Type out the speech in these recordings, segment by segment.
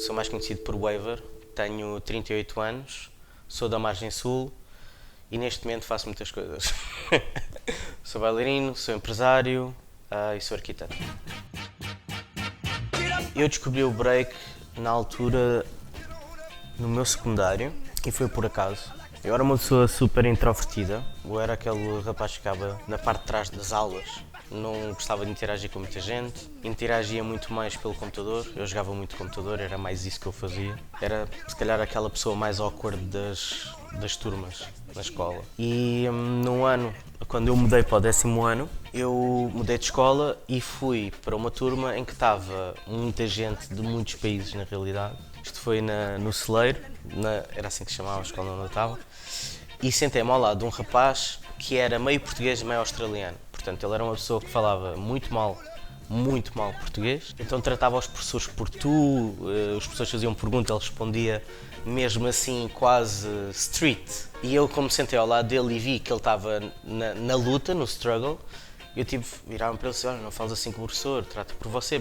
sou mais conhecido por Waver, tenho 38 anos, sou da Margem Sul e neste momento faço muitas coisas. Sou bailarino, sou empresário e sou arquiteto. Eu descobri o break na altura no meu secundário e foi por acaso. Eu era uma pessoa super introvertida, eu era aquele rapaz que ficava na parte de trás das aulas. Não gostava de interagir com muita gente, interagia muito mais pelo computador, eu jogava muito computador, era mais isso que eu fazia. Era se calhar aquela pessoa mais awkward das turmas na escola. E num ano, quando eu mudei para o 10º ano, eu mudei de escola e fui para uma turma em que estava muita gente de muitos países na realidade. Isto foi no Celeiro, era assim que se chamava a escola onde eu estava, e sentei-me ao lado de um rapaz que era meio português e meio australiano. Portanto, ele era uma pessoa que falava muito mal português, então tratava os professores por tu, os professores faziam perguntas, ele respondia mesmo assim quase street. E eu, como sentei ao lado dele e vi que ele estava na luta, no struggle, eu virava-me para ele e disse, olha, não falas assim com o professor, trata por você,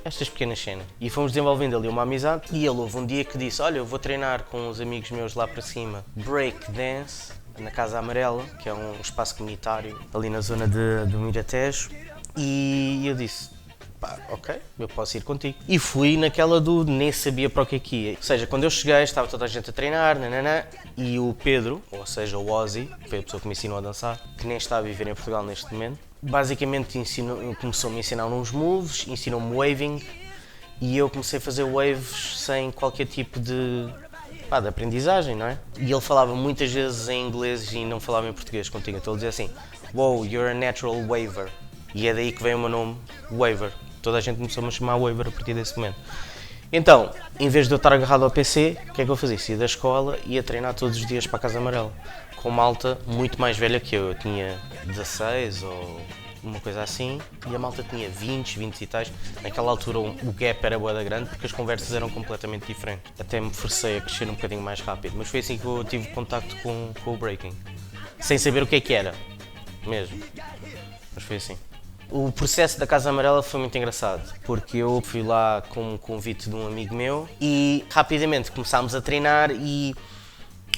estas pequenas cenas. E fomos desenvolvendo ali uma amizade e ele houve um dia que disse, olha, eu vou treinar com uns amigos meus lá para cima, break dance, na Casa Amarela, que é um espaço comunitário ali na zona do Miratejo, e eu disse, pá, ok, eu posso ir contigo. E fui naquela do nem sabia para o que ia. Ou seja, quando eu cheguei estava toda a gente a treinar, nananã, e o Pedro, ou seja, o Ozzy, que foi a pessoa que me ensinou a dançar, que nem está a viver em Portugal neste momento, basicamente começou-me a ensinar uns moves, ensinou-me waving, e eu comecei a fazer waves sem qualquer tipo de aprendizagem, não é? E ele falava muitas vezes em inglês e não falava em português contigo. Então ele dizia assim, wow, you're a natural waver. E é daí que vem o meu nome, Waver. Toda a gente começou-me a chamar Waver a partir desse momento. Então, em vez de eu estar agarrado ao PC, o que é que eu fazia? Saía da escola e ia treinar todos os dias para a Casa Amarela. Com malta muito mais velha que eu. Eu tinha 16 ou uma coisa assim, e a malta tinha 20 e tais. Naquela altura o gap era bué da grande porque as conversas eram completamente diferentes. Até me forcei a crescer um bocadinho mais rápido, mas foi assim que eu tive contacto com o breaking. Sem saber o que era, mesmo. Mas foi assim. O processo da Casa Amarela foi muito engraçado, porque eu fui lá com um convite de um amigo meu e rapidamente começámos a treinar e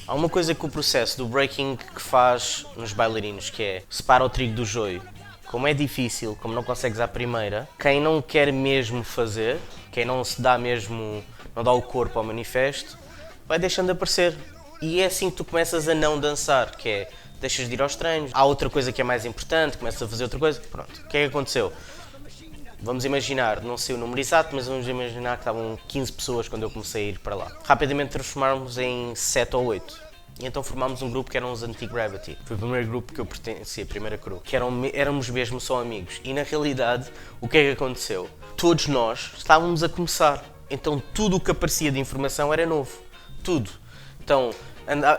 há uma coisa que o processo do breaking que faz nos bailarinos, que é separa o trigo do joio. Como é difícil, como não consegues à primeira, quem não quer mesmo fazer, quem não se dá mesmo, não dá o corpo ao manifesto, vai deixando de aparecer. E é assim que tu começas a não dançar, que é, deixas de ir aos treinos, há outra coisa que é mais importante, começas a fazer outra coisa, pronto. O que é que aconteceu? Vamos imaginar, não sei o número exato, mas vamos imaginar que estavam 15 pessoas quando eu comecei a ir para lá. Rapidamente transformámos em 7 ou 8. E então formámos um grupo que eram os Anti-Gravity. Foi o primeiro grupo que eu pertencia, a primeira crew. Que éramos mesmo só amigos. E na realidade, o que é que aconteceu? Todos nós estávamos a começar. Então tudo o que aparecia de informação era novo. Tudo. Então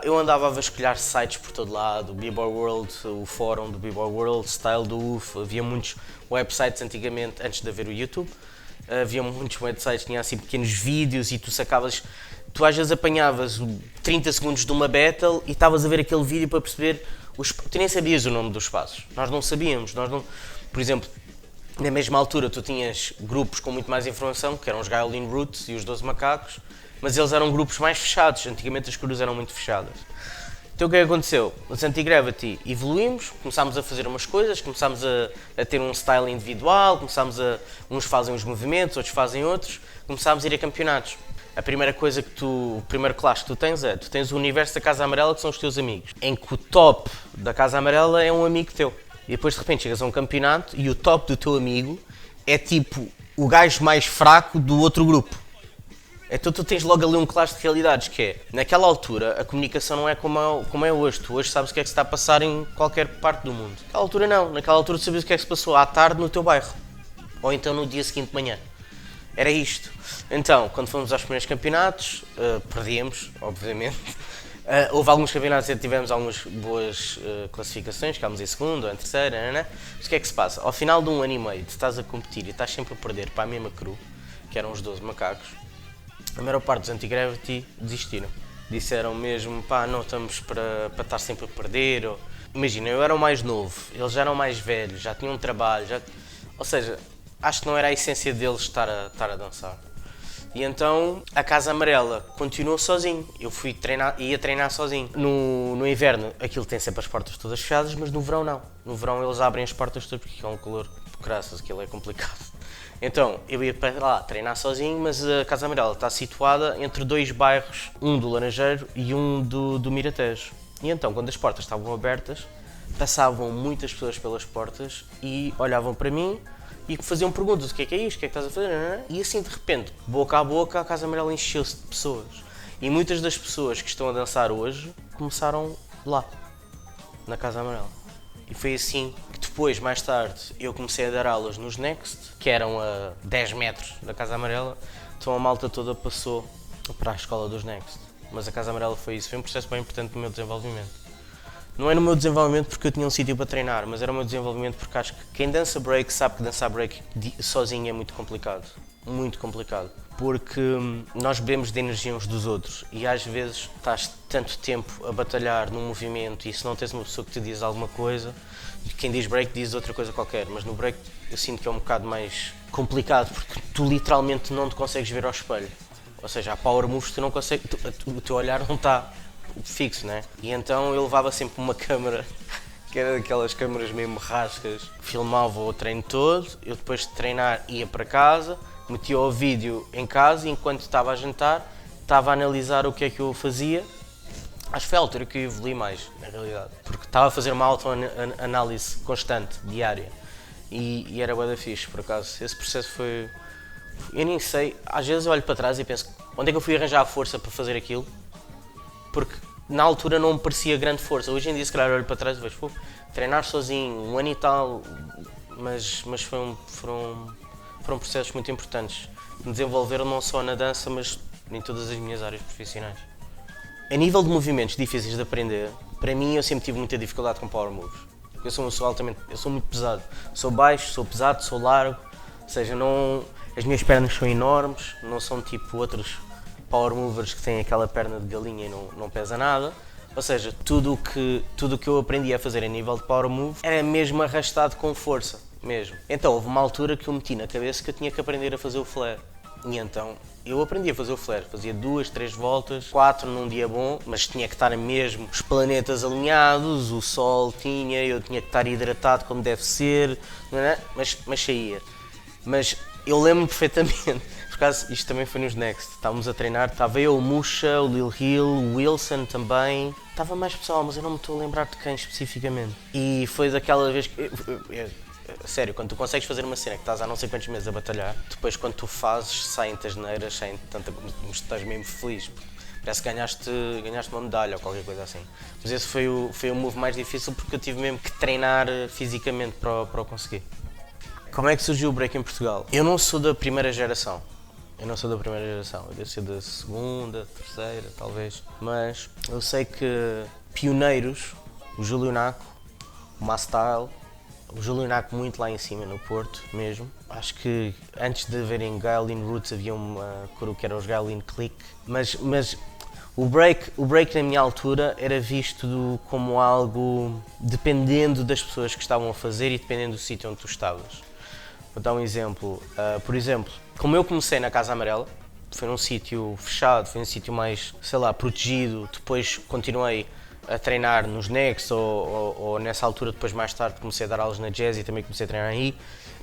eu andava a vasculhar sites por todo lado, o B-Boy World, o fórum do B-Boy World, Style do UF, havia muitos websites antigamente, antes de haver o YouTube, havia muitos websites que tinham assim pequenos vídeos e tu sacavas, tu às vezes apanhavas 30 segundos de uma battle e estavas a ver aquele vídeo para perceber, tu nem sabias o nome dos passos, nós não sabíamos, por exemplo, na mesma altura tu tinhas grupos com muito mais informação, que eram os Gaioline Roots e os 12 Macacos, mas eles eram grupos mais fechados, antigamente as crews eram muito fechadas. Então o que é que aconteceu? Os Anti-Gravity evoluímos, começámos a fazer umas coisas, começámos a ter um style individual, uns fazem uns movimentos, outros fazem outros, começámos a ir a campeonatos. A primeira coisa o primeiro clash que tu tens o universo da Casa Amarela, que são os teus amigos, em que o top da Casa Amarela é um amigo teu. E depois de repente chegas a um campeonato e o top do teu amigo é tipo o gajo mais fraco do outro grupo. Então tu tens logo ali um clash de realidades, que é, naquela altura, a comunicação não é como é hoje. Tu hoje sabes o que é que se está a passar em qualquer parte do mundo. Naquela altura não. Naquela altura tu sabias o que é que se passou à tarde no teu bairro. Ou então no dia seguinte de manhã. Era isto. Então, quando fomos aos primeiros campeonatos, perdíamos, obviamente. Houve alguns campeonatos em que tivemos algumas boas classificações, ficámos em segundo ou em terceira, Mas o que é que se passa? Ao final de um ano e meio, tu estás a competir e estás sempre a perder para a mesma crew, que eram os 12 macacos, a maior parte dos Anti-Gravity desistiram. Disseram mesmo, pá, não estamos para estar sempre a perder. Imagina, eu era o mais novo, eles já eram mais velhos, já tinham um trabalho, ou seja, acho que não era a essência deles estar a dançar. E então a Casa Amarela continuou sozinho. Eu ia treinar sozinho. No inverno aquilo tem sempre as portas todas fechadas, mas no verão não. No verão eles abrem as portas todas porque é um calor, graças, aquilo é complicado. Então eu ia para lá treinar sozinho, mas a Casa Amarela está situada entre dois bairros, um do Laranjeiro e um do Miratejo. E então quando as portas estavam abertas, passavam muitas pessoas pelas portas e olhavam para mim e faziam perguntas: o que é isto, o que é que estás a fazer? E assim de repente, boca a boca, a Casa Amarela encheu-se de pessoas. E muitas das pessoas que estão a dançar hoje começaram lá, na Casa Amarela. E foi assim que depois, mais tarde, eu comecei a dar aulas nos Next, que eram a 10 metros da Casa Amarela, então a malta toda passou para a escola dos Next. Mas a Casa Amarela foi isso, foi um processo bem importante no meu desenvolvimento. Não é no meu desenvolvimento porque eu tinha um sítio para treinar, mas era o meu desenvolvimento porque acho que quem dança break sabe que dançar break sozinho é muito complicado. Muito complicado. Porque nós bebemos de energia uns dos outros e às vezes estás tanto tempo a batalhar num movimento e se não tens uma pessoa que te diz alguma coisa, quem diz break diz outra coisa qualquer, mas no break eu sinto que é um bocado mais complicado porque tu literalmente não te consegues ver ao espelho. Ou seja, a power moves tu não consegues, o teu olhar não está fixo, né? E então eu levava sempre uma câmera, que era daquelas câmaras mesmo rascas, filmava o treino todo, eu depois de treinar ia para casa, metia o vídeo em casa e enquanto estava a jantar, estava a analisar o que é que eu fazia. Acho que foi a altura que eu evolui mais, na realidade, porque estava a fazer uma auto-análise constante, diária, e era bué da fixe, por acaso. Esse processo foi... Eu nem sei, às vezes eu olho para trás e penso, onde é que eu fui arranjar a força para fazer aquilo? Porque na altura não me parecia grande força. Hoje em dia, se calhar, olho para trás e vejo, treinar sozinho, um ano e tal, mas foram processos muito importantes. Me desenvolveram não só na dança, mas em todas as minhas áreas profissionais. A nível de movimentos difíceis de aprender, para mim eu sempre tive muita dificuldade com power moves. Eu sou muito pesado. Sou baixo, sou pesado, sou largo, ou seja, as minhas pernas são enormes, não são tipo outros power movers que têm aquela perna de galinha e não pesa nada. Ou seja, tudo o que eu aprendi a fazer a nível de power move era mesmo arrastado com força, mesmo. Então houve uma altura que eu meti na cabeça que eu tinha que aprender a fazer o flare. E então eu aprendi a fazer o flare, fazia 2, 3 voltas, 4 num dia bom, mas tinha que estar mesmo os planetas alinhados, o sol eu tinha que estar hidratado como deve ser, mas saía. Mas eu lembro-me perfeitamente. Por acaso, isto também foi nos Next, estávamos a treinar, estava eu, o Musha, o Lil Hill, o Wilson também, estava mais pessoal, mas eu não me estou a lembrar de quem especificamente. E foi daquela vez que, sério, quando tu consegues fazer uma cena que estás há não sei quantos meses a batalhar, depois quando tu fazes, saem asneiras, saem tanta, estás mesmo feliz, parece que ganhaste uma medalha ou qualquer coisa assim. Mas esse foi o move mais difícil porque eu tive mesmo que treinar fisicamente para o conseguir. Como é que surgiu o break em Portugal? Eu não sou da primeira geração. Eu devo ser da segunda, terceira, talvez. Mas eu sei que pioneiros, o Júlio Naco, o Mastyle, o Júlio Naco muito lá em cima, no Porto mesmo. Acho que antes de haverem Gaelin Roots havia uma coro que era os Gaelin Click. Mas o break na minha altura era visto como algo dependendo das pessoas que estavam a fazer e dependendo do sítio onde tu estavas. Vou dar um exemplo. Por exemplo, como eu comecei na Casa Amarela, foi num sítio fechado, foi num sítio mais, sei lá, protegido. Depois continuei a treinar nos Next ou nessa altura, depois mais tarde comecei a dar aulas na Jazz e também comecei a treinar aí.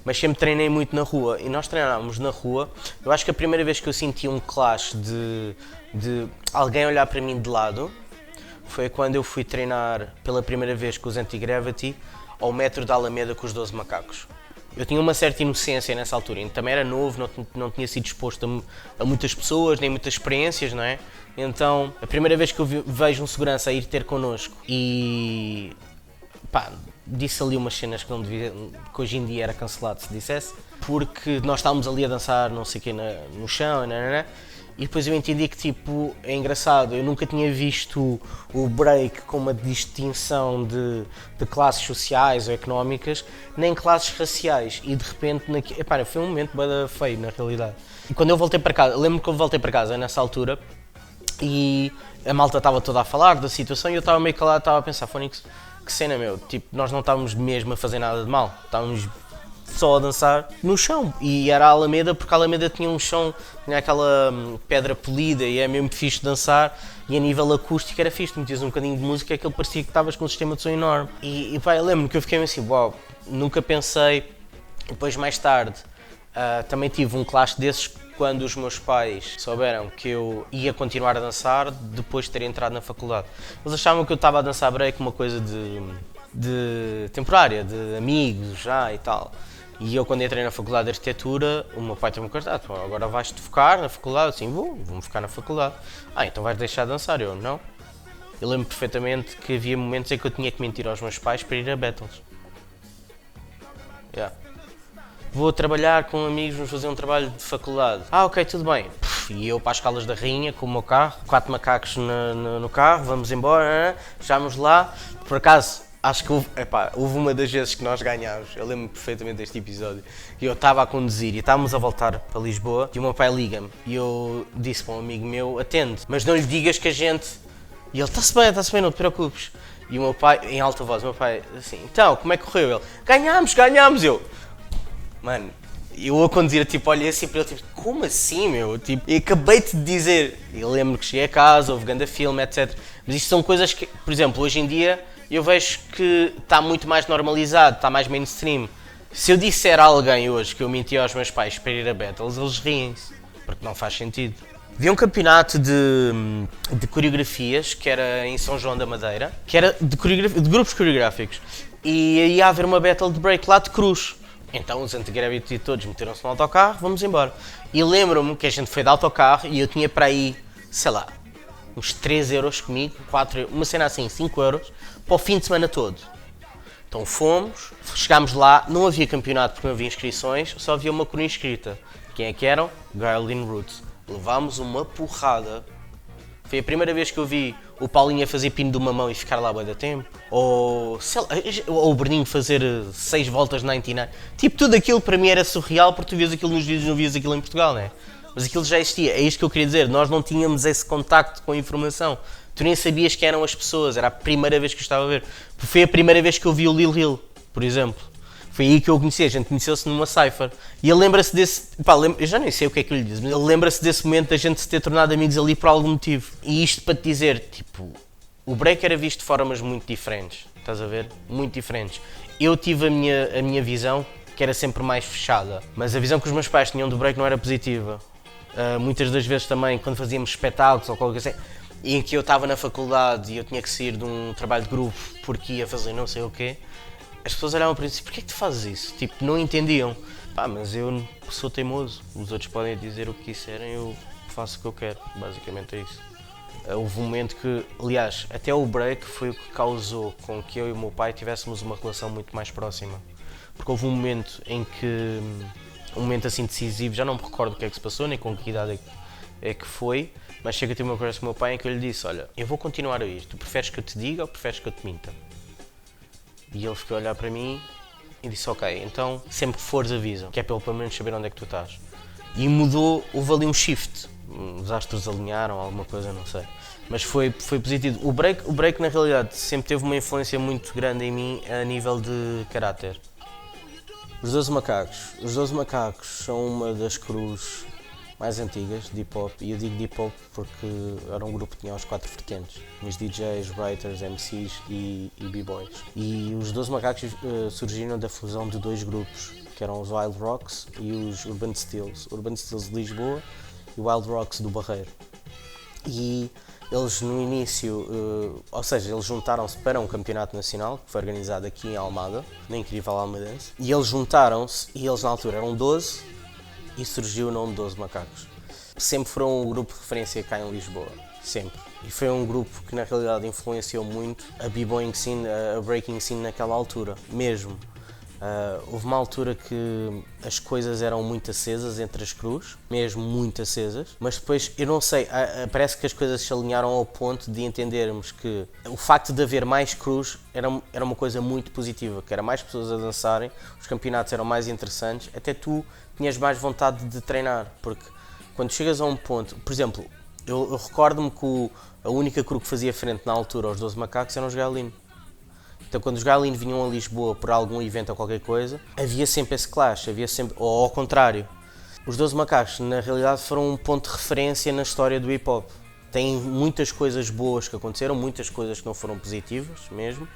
Mas sempre treinei muito na rua e nós treinávamos na rua. Eu acho que a primeira vez que eu senti um clash de alguém olhar para mim de lado foi quando eu fui treinar pela primeira vez com os Anti-Gravity ao metro da Alameda com os 12 macacos. Eu tinha uma certa inocência nessa altura, também era novo, não tinha sido exposto a muitas pessoas, nem muitas experiências, não é? Então, a primeira vez que eu vejo um segurança a ir ter connosco e disse ali umas cenas que que hoje em dia era cancelado se dissesse, porque nós estávamos ali a dançar não sei o quê no chão, e depois eu entendi que tipo, é engraçado, eu nunca tinha visto o break com uma distinção de classes sociais ou económicas, nem classes raciais, e de repente, foi um momento bem feio na realidade. E quando eu voltei para casa, lembro-me que eu voltei para casa nessa altura, e a malta estava toda a falar da situação e eu estava meio calado, estava a pensar, Fónix, que cena meu, tipo, nós não estávamos mesmo a fazer nada de mal, estávamos só a dançar no chão. E era a Alameda, porque a Alameda tinha um chão, tinha aquela pedra polida e é mesmo fixe de dançar. E a nível acústico era fixe, tu metias um bocadinho de música, aquilo parecia que estavas com um sistema de som enorme. E pá, eu lembro que eu fiquei assim, uau, nunca pensei. Depois, mais tarde, também tive um clash desses quando os meus pais souberam que eu ia continuar a dançar depois de ter entrado na faculdade. Eles achavam que eu estava a dançar break uma coisa de temporária, de amigos já e tal. E eu, quando entrei na faculdade de arquitetura, o meu pai teve-me cortado, agora vais-te focar na faculdade? Assim, vou-me focar na faculdade. Então vais deixar de dançar? Eu, não. Eu lembro perfeitamente que havia momentos em que eu tinha que mentir aos meus pais para ir a battles. Yeah. Vou trabalhar com amigos, vamos fazer um trabalho de faculdade. Ok, tudo bem. E eu para as Calas da Rainha com o meu carro, 4 macacos no carro, vamos embora, chegámos lá. Por acaso, acho que houve uma das vezes que nós ganhámos, eu lembro-me perfeitamente deste episódio, que eu estava a conduzir e estávamos a voltar para Lisboa e o meu pai liga-me e eu disse para um amigo meu, atende, mas não lhe digas que a gente... E ele, está-se bem, não te preocupes. E o meu pai, em alta voz, o meu pai assim, então, como é que correu? Ele, ganhámos, eu... Mano, eu a conduzir, tipo, olhei assim para ele, tipo, como assim, meu? Tipo, eu acabei-te de dizer. Eu lembro que cheguei a casa, houve grande filme, etc. Mas isto são coisas que, por exemplo, hoje em dia, eu vejo que está muito mais normalizado, está mais mainstream. Se eu disser a alguém hoje que eu menti aos meus pais para ir a battles, eles riem-se, porque não faz sentido. Havia um campeonato de coreografias, que era em São João da Madeira, que era de grupos coreográficos. E ia haver uma battle de break lá de Cruz. Então os anti-gravity todos meteram-se no autocarro, vamos embora. E lembro-me que a gente foi de autocarro e eu tinha para aí, sei lá, uns 3 euros comigo, 4, uma cena assim, 5 euros, para o fim de semana todo. Então fomos, chegámos lá, não havia campeonato porque não havia inscrições, só havia uma coroa inscrita. Quem é que eram? Girl Roots. Levámos uma porrada. Foi a primeira vez que eu vi o Paulinho a fazer pino de uma mão e ficar lá bué da tempo. Ou o Berninho fazer 6 voltas 99. Tipo, tudo aquilo para mim era surreal porque tu vias aquilo nos vídeos e não vias aquilo em Portugal, não é? Mas aquilo já existia. É isto que eu queria dizer. Nós não tínhamos esse contacto com a informação. Tu nem sabias quem eram as pessoas. Era a primeira vez que eu estava a ver. Foi a primeira vez que eu vi o Lil Hill, por exemplo. Foi aí que eu o conheci, a gente conheceu-se numa cypher. E ele lembra-se desse... eu já nem sei o que é que eu lhe disse, mas ele lembra-se desse momento da gente se ter tornado amigos ali por algum motivo. E isto para te dizer, tipo, o break era visto de formas muito diferentes, estás a ver? Muito diferentes. Eu tive a minha visão, que era sempre mais fechada, mas a visão que os meus pais tinham do break não era positiva. Muitas das vezes também, quando fazíamos espetáculos ou qualquer coisa assim, em que eu estava na faculdade e eu tinha que sair de um trabalho de grupo porque ia fazer não sei o quê, as pessoas olhavam para mim e diziam, porquê é que tu fazes isso? Tipo, não entendiam. Mas eu sou teimoso, os outros podem dizer o que quiserem, eu faço o que eu quero, basicamente é isso. Houve um momento que, aliás, até o break foi o que causou com que eu e o meu pai tivéssemos uma relação muito mais próxima. Porque houve um momento em que, um momento assim decisivo, já não me recordo o que é que se passou, nem com que idade é que foi, mas chega a ter uma conversa com o meu pai em que eu lhe disse, olha, eu vou continuar a ir, tu preferes que eu te diga ou preferes que eu te minta? E ele ficou a olhar para mim e disse, ok, então sempre que fores avisa, que é para ele pelo menos saber onde é que tu estás. E mudou, houve ali um shift, os astros alinharam, alguma coisa, não sei. Mas foi positivo. O break na realidade sempre teve uma influência muito grande em mim a nível de caráter. Os 12 Macacos são uma das crus mais antigas de hip hop, e eu digo de hip hop porque era um grupo que tinha os 4 vertentes, os DJs, writers, MCs e b-boys. E os 12 Macacos surgiram da fusão de 2 grupos, que eram os Wild Rocks e os Urban Stills. Urban Stills de Lisboa e Wild Rocks do Barreiro. E eles no início, ou seja, eles juntaram-se para um campeonato nacional que foi organizado aqui em Almada, na incrível Almadense, e eles juntaram-se, e eles na altura eram 12, e surgiu o nome 12 Macacos. Sempre foram um grupo de referência cá em Lisboa, sempre. E foi um grupo que na realidade influenciou muito a b-boying scene, a breaking scene naquela altura, mesmo. Houve uma altura que as coisas eram muito acesas entre as crus, mesmo muito acesas, mas depois, eu não sei, parece que as coisas se alinharam ao ponto de entendermos que o facto de haver mais crus era uma coisa muito positiva, que era mais pessoas a dançarem, os campeonatos eram mais interessantes, até tu tinhas mais vontade de treinar, porque quando chegas a um ponto, por exemplo, eu recordo-me que a única cru que fazia frente na altura aos 12 Macacos eram os Galinho. Então quando os Galine vinham a Lisboa por algum evento ou qualquer coisa, havia sempre esse clash, havia sempre, ou ao contrário. Os 12 Macacos, na realidade, foram um ponto de referência na história do hip-hop. Tem muitas coisas boas que aconteceram, muitas coisas que não foram positivas mesmo,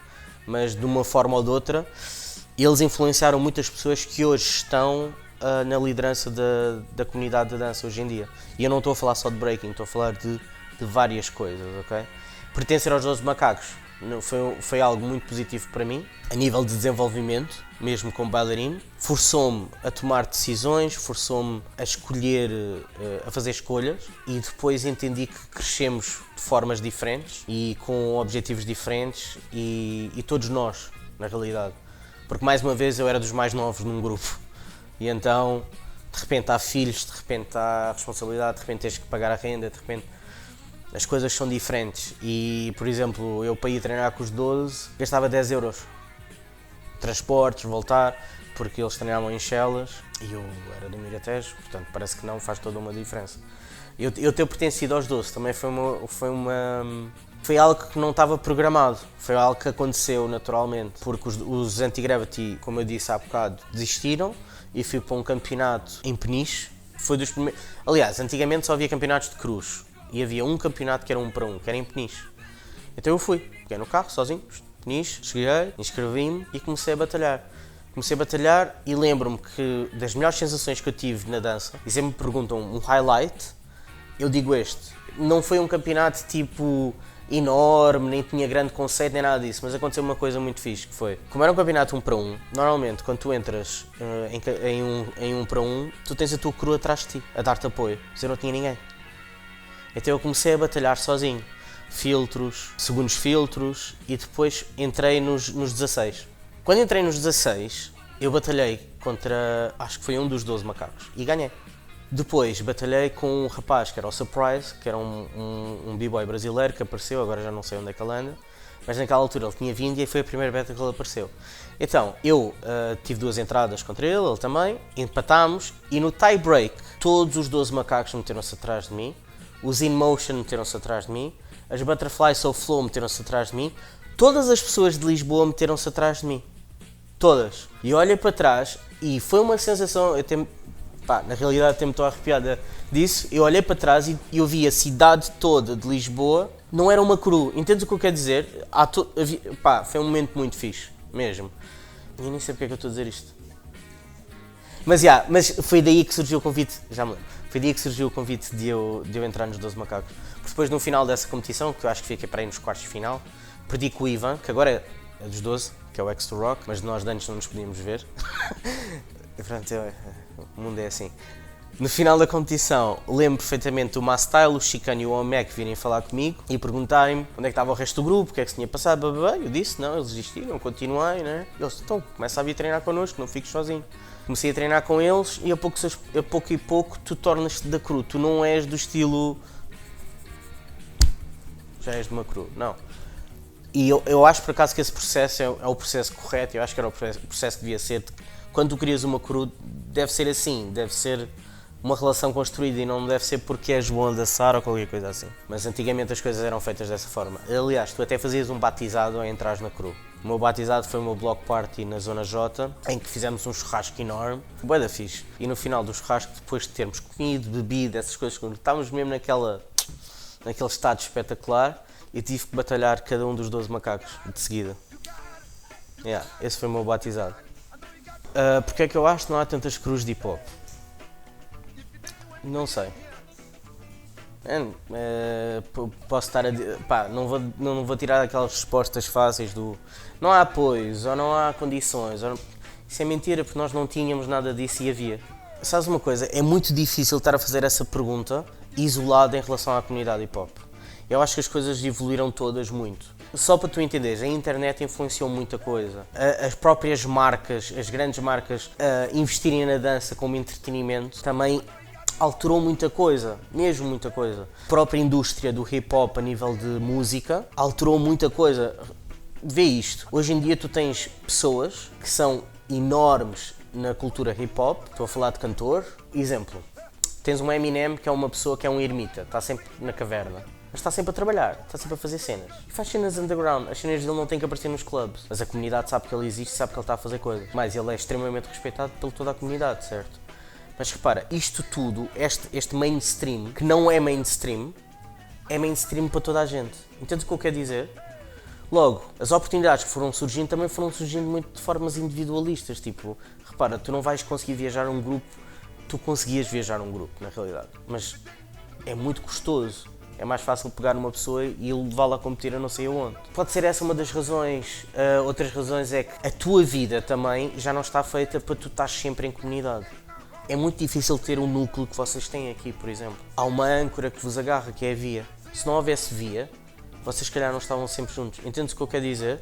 mas de uma forma ou de outra, eles influenciaram muitas pessoas que hoje estão na liderança da comunidade da dança hoje em dia. E eu não estou a falar só de breaking, estou a falar de várias coisas, ok? Pertencer aos 12 Macacos foi algo muito positivo para mim, a nível de desenvolvimento, mesmo como bailarino. Forçou-me a tomar decisões, forçou-me a escolher, a fazer escolhas, e depois entendi que crescemos de formas diferentes e com objetivos diferentes, e todos nós, na realidade. Porque mais uma vez eu era dos mais novos num grupo, e então de repente há filhos, de repente há responsabilidade, de repente tens que pagar a renda, de repente as coisas são diferentes. E, por exemplo, eu para ir treinar com os 12 gastava 10 euros. Transportes, voltar, porque eles treinavam em Chelas e eu era do Miratejo, portanto parece que não, faz toda uma diferença. Eu ter pertencido aos 12 também foi algo que não estava programado, foi algo que aconteceu naturalmente, porque os Anti-Gravity, como eu disse há bocado, desistiram e fui para um campeonato em Peniche. Foi dos primeiros. Aliás, antigamente só havia campeonatos de cruz. E havia um campeonato que era 1 para 1, que era em Peniche. Então eu fui, peguei no carro, sozinho, Peniche, cheguei, inscrevi-me e comecei a batalhar. Comecei a batalhar e lembro-me que das melhores sensações que eu tive na dança, e sempre me perguntam um highlight, eu digo este. Não foi um campeonato tipo enorme, nem tinha grande conceito, nem nada disso, mas aconteceu uma coisa muito fixe, que foi, como era um campeonato 1 para 1, normalmente quando tu entras em 1 para 1, tu tens a tua crew atrás de ti, a dar-te apoio, mas eu não tinha ninguém. Então eu comecei a batalhar sozinho, filtros, segundos filtros, e depois entrei nos 16. Quando entrei nos 16, eu batalhei contra, acho que foi um dos 12 Macacos, e ganhei. Depois batalhei com um rapaz que era o Surprise, que era um b-boy brasileiro que apareceu, agora já não sei onde é que ele anda, mas naquela altura ele tinha vindo e foi a primeira battle que ele apareceu. Então, eu tive 2 entradas contra ele também, empatámos, e no tie break todos os 12 Macacos meteram-se atrás de mim. Os In Motion meteram-se atrás de mim, as Butterfly So Flow meteram-se atrás de mim, todas as pessoas de Lisboa meteram-se atrás de mim. Todas. E eu olhei para trás e foi uma sensação, na realidade até me estou arrepiada disso, eu olhei para trás e eu vi a cidade toda de Lisboa, não era uma crew, entendes o que eu quero dizer? Foi um momento muito fixe, mesmo. E eu nem sei porque é que eu estou a dizer isto. Mas foi daí que surgiu o convite, já me lembro. Foi daí que surgiu o convite de eu entrar nos 12 Macacos. Porque depois no final dessa competição, que eu acho que fiquei para aí nos quartos de final, perdi com o Ivan, que agora é dos 12, que é o X2 Rock, mas nós de antes não nos podíamos ver. O mundo é assim. No final da competição, lembro perfeitamente do Mastyle, o Chicano e o Omek virem falar comigo e perguntarem-me onde é que estava o resto do grupo, o que é que se tinha passado, blá, blá, blá. Eu disse, não, eles desistiram, continuei, né? Eles, então, começa a vir treinar connosco, não fiques sozinho. Comecei a treinar com eles e a pouco e pouco tu tornas-te da crew, tu não és do estilo... já és de uma crew, não. E eu acho por acaso que esse processo é o processo correto, eu acho que era o processo que devia ser. Quando tu crias uma crew, deve ser assim, deve ser uma relação construída e não deve ser porque és bom a dançar ou qualquer coisa assim. Mas antigamente as coisas eram feitas dessa forma. Aliás, tu até fazias um batizado ao entrar na crew. O meu batizado foi o meu block party na Zona J, em que fizemos um churrasco enorme, bué da fixe. E no final do churrasco, depois de termos comido, bebido, essas coisas, estávamos mesmo naquele estado espetacular, e tive que batalhar cada um dos 12 macacos de seguida. Esse foi o meu batizado. Porque é que eu acho que não há tantas cruzes de hip-hop? Não sei. Posso estar a... não vou tirar aquelas respostas fáceis do... não há apoios, ou não há condições. Isso é mentira, porque nós não tínhamos nada disso e havia. Sabes uma coisa? É muito difícil estar a fazer essa pergunta isolada em relação à comunidade hip-hop. Eu acho que as coisas evoluíram todas muito. Só para tu entenderes, a internet influenciou muita coisa. As próprias marcas, as grandes marcas, investirem na dança como entretenimento também alterou muita coisa, mesmo muita coisa. A própria indústria do hip-hop a nível de música alterou muita coisa. Vê isto, hoje em dia tu tens pessoas que são enormes na cultura hip-hop, estou a falar de cantor. Exemplo, tens um Eminem que é uma pessoa que é um ermita, está sempre na caverna. mas está sempre a trabalhar, está sempre a fazer cenas. E faz cenas underground, as cenas dele não têm que aparecer nos clubes, mas a comunidade sabe que ele existe, sabe que ele está a fazer coisas. Mas ele é extremamente respeitado por toda a comunidade, certo? Mas repara, isto tudo, este mainstream, que não é mainstream para toda a gente. Entende o que eu quero dizer? Logo, as oportunidades que foram surgindo também foram surgindo muito de formas individualistas. Tipo, repara, tu não vais conseguir viajar um grupo, tu conseguias viajar um grupo, na realidade, mas é muito custoso. É mais fácil pegar uma pessoa e levá-la a competir a não sei aonde. Pode ser essa uma das razões. Outras razões é que a tua vida também já não está feita para tu estar sempre em comunidade. É muito difícil ter um núcleo que vocês têm aqui, por exemplo. Há uma âncora que vos agarra, que é a via. Se não houvesse via, vocês se calhar não estavam sempre juntos. Entendes o que eu quero dizer?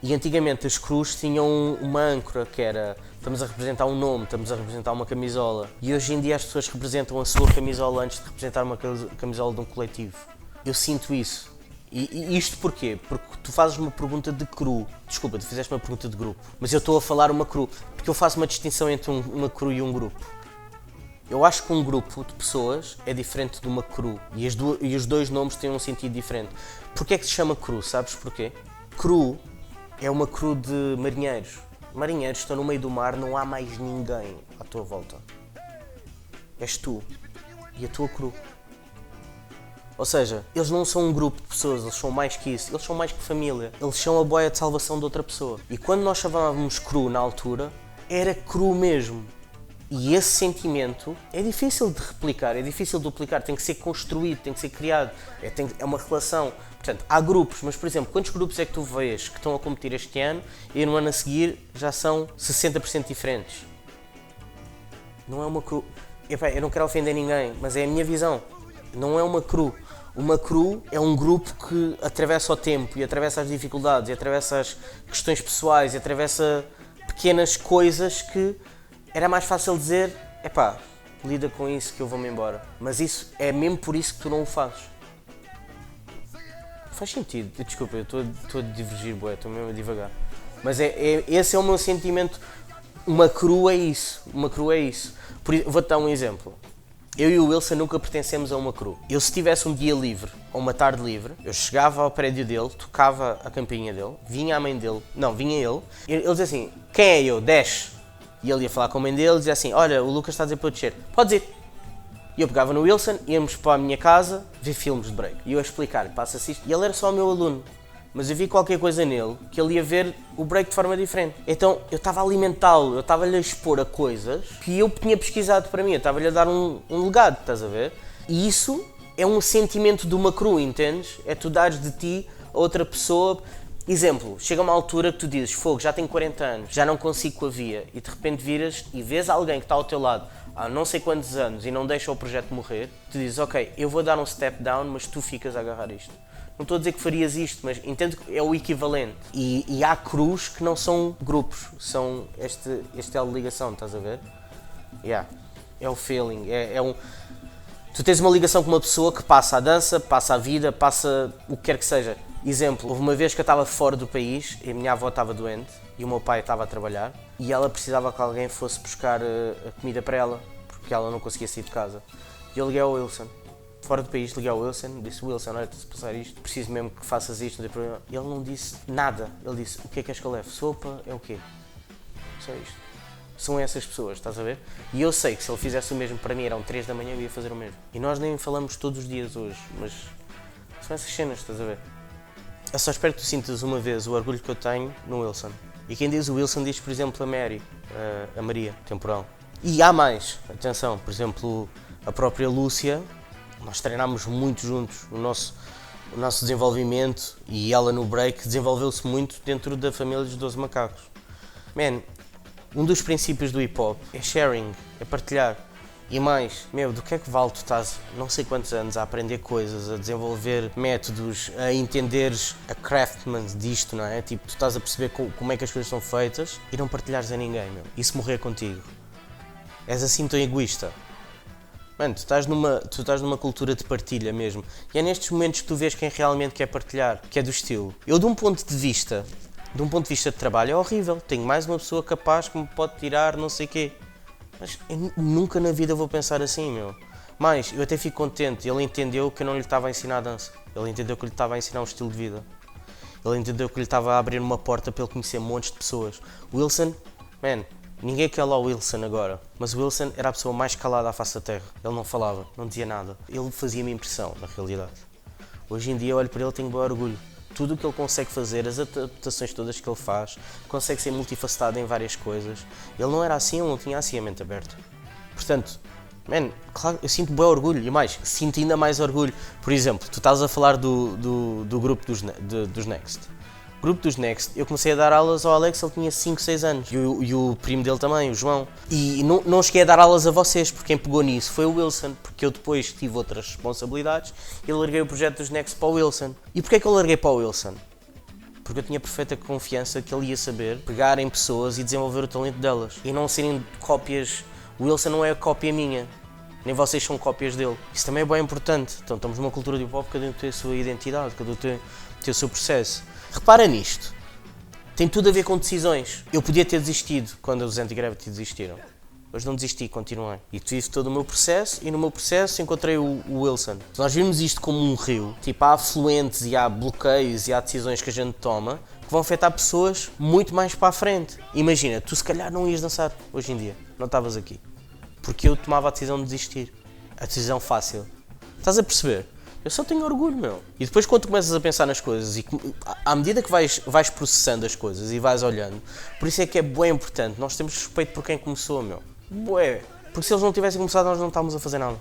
E antigamente as cruzes tinham uma âncora, que era, estamos a representar um nome, estamos a representar uma camisola. E hoje em dia as pessoas representam a sua camisola antes de representar uma camisola de um coletivo. Eu sinto isso. E isto porquê? Porque tu fazes uma pergunta de cru. Desculpa, tu fizeste uma pergunta de grupo. Mas eu estou a falar uma cru. Porque eu faço uma distinção entre uma cru e um grupo. Eu acho que um grupo de pessoas é diferente de uma cru. E os dois nomes têm um sentido diferente. Porquê é que se chama cru? Sabes porquê? Cru é uma cru de marinheiros. Marinheiros estão no meio do mar, não há mais ninguém à tua volta. És tu e a tua cru. Ou seja, eles não são um grupo de pessoas, eles são mais que isso, eles são mais que família. Eles são a boia de salvação de outra pessoa. E quando nós chamávamos cru na altura, era cru mesmo. E esse sentimento é difícil de replicar, é difícil de duplicar, tem que ser construído, tem que ser criado, é uma relação. Portanto, há grupos, mas por exemplo, quantos grupos é que tu vês que estão a competir este ano e no ano a seguir já são 60% diferentes? Não é uma cru. Eu não quero ofender ninguém, mas é a minha visão. Não é uma cru. Uma cru é um grupo que atravessa o tempo e atravessa as dificuldades e atravessa as questões pessoais e atravessa pequenas coisas que era mais fácil dizer, lida com isso que eu vou-me embora. Mas isso é mesmo por isso que tu não o fazes. Faz sentido. Desculpa, eu estou a divergir, estou mesmo a divagar. Mas esse é o meu sentimento. Uma cru é isso. Vou-te dar um exemplo. Eu e o Wilson nunca pertencemos a uma cru. Eu, se tivesse um dia livre, ou uma tarde livre, eu chegava ao prédio dele, tocava a campainha dele, vinha a mãe dele, vinha ele dizia assim, quem é eu? Desce. E ele ia falar com a mãe dele e dizia assim, olha, o Lucas está a dizer para eu descer. Podes ir. E eu pegava no Wilson, íamos para a minha casa ver filmes de break. E eu a explicar-lhe, passa-se isto. E ele era só o meu aluno. Mas eu vi qualquer coisa nele que ele ia ver o break de forma diferente. Então eu estava a alimentá-lo, eu estava-lhe a expor a coisas que eu tinha pesquisado para mim. Eu estava-lhe a dar um legado, estás a ver? E isso é um sentimento de uma cru, entendes? É tu dares de ti a outra pessoa. Exemplo, chega uma altura que tu dizes, fogo, já tenho 40 anos, já não consigo com a via. E de repente viras e vês alguém que está ao teu lado há não sei quantos anos e não deixa o projeto morrer. Tu dizes, ok, eu vou dar um step down, mas tu ficas a agarrar isto. Não estou a dizer que farias isto, mas entendo que é o equivalente. E há crus que não são grupos, são este é de ligação, estás a ver? É o feeling, Tu tens uma ligação com uma pessoa que passa a dança, passa a vida, passa o que quer que seja. Exemplo, houve uma vez que eu estava fora do país e a minha avó estava doente e o meu pai estava a trabalhar e ela precisava que alguém fosse buscar a comida para ela, porque ela não conseguia sair de casa. E eu liguei ao Wilson. Fora do país, liguei ao Wilson, disse, Wilson, olha, se passar isto, preciso mesmo que faças isto, não tem problema. E ele não disse nada, ele disse, o que é que queres que eu leve? Sopa? É o quê? Só isto. São essas pessoas, estás a ver? E eu sei que se ele fizesse o mesmo para mim, eram 3 da manhã, eu ia fazer o mesmo. E nós nem falamos todos os dias hoje, mas são essas cenas, estás a ver? Eu só espero que tu sintas uma vez o orgulho que eu tenho no Wilson. E quem diz o Wilson diz, por exemplo, a Mary, a Maria, temporal. E há mais, atenção, por exemplo, a própria Lúcia, nós treinámos muito juntos, o nosso desenvolvimento e ela no break desenvolveu-se muito dentro da família dos 12 macacos. Man, um dos princípios do hip hop é sharing, é partilhar. E mais, do que é que vale tu estás não sei quantos anos a aprender coisas, a desenvolver métodos, a entenderes a craftman disto, não é? Tipo, tu estás a perceber como é que as coisas são feitas e não partilhares a ninguém, E se morrer contigo? És assim tão egoísta? Mano, tu estás numa cultura de partilha mesmo. E é nestes momentos que tu vês quem realmente quer partilhar, que é do estilo. Eu, de um ponto de vista de trabalho, é horrível. Tenho mais uma pessoa capaz que me pode tirar não sei o quê. Mas eu nunca na vida vou pensar assim, Mas eu até fico contente, ele entendeu que eu não lhe estava a ensinar dança. Ele entendeu que eu lhe estava a ensinar um estilo de vida. Ele entendeu que eu lhe estava a abrir uma porta para ele conhecer montes de pessoas. O Wilson, man, ninguém quer lá o Wilson agora. Mas o Wilson era a pessoa mais calada à face da terra. Ele não falava, não dizia nada. Ele fazia-me impressão, na realidade. Hoje em dia eu olho para ele e tenho bom orgulho. Tudo o que ele consegue fazer, as adaptações todas que ele faz, consegue ser multifacetado em várias coisas. Ele não era assim, ele não tinha assim a mente aberta. Portanto, man, claro, eu sinto bom orgulho e mais, sinto ainda mais orgulho. Por exemplo, tu estás a falar do grupo dos Next. O grupo dos Next, eu comecei a dar aulas ao Alex, ele tinha 5, 6 anos. E o primo dele também, o João. E não cheguei a dar aulas a vocês, porque quem pegou nisso foi o Wilson, porque eu depois tive outras responsabilidades e larguei o projeto dos Next para o Wilson. E porquê é que eu larguei para o Wilson? Porque eu tinha perfeita confiança que ele ia saber pegar em pessoas e desenvolver o talento delas. E não serem cópias. O Wilson não é a cópia minha, nem vocês são cópias dele. Isso também é bem importante. Então estamos numa cultura de hip-hop, cada um tem a sua identidade, cada um tem o seu processo. Repara nisto, tem tudo a ver com decisões. Eu podia ter desistido quando os Anti-Gravity desistiram. Mas não desisti, continuei. E tive todo o meu processo e no meu processo encontrei o Wilson. Se nós vimos isto como um rio, tipo há afluentes e há bloqueios e há decisões que a gente toma que vão afetar pessoas muito mais para a frente. Imagina, tu se calhar não ias dançar hoje em dia, não estavas aqui. Porque eu tomava a decisão de desistir. A decisão fácil. Estás a perceber? Eu só tenho orgulho, meu. E depois quando tu começas a pensar nas coisas e à medida que vais processando as coisas e vais olhando, por isso é que é bem importante, nós temos respeito por quem começou, meu. Bué. Porque se eles não tivessem começado, nós não estávamos a fazer nada.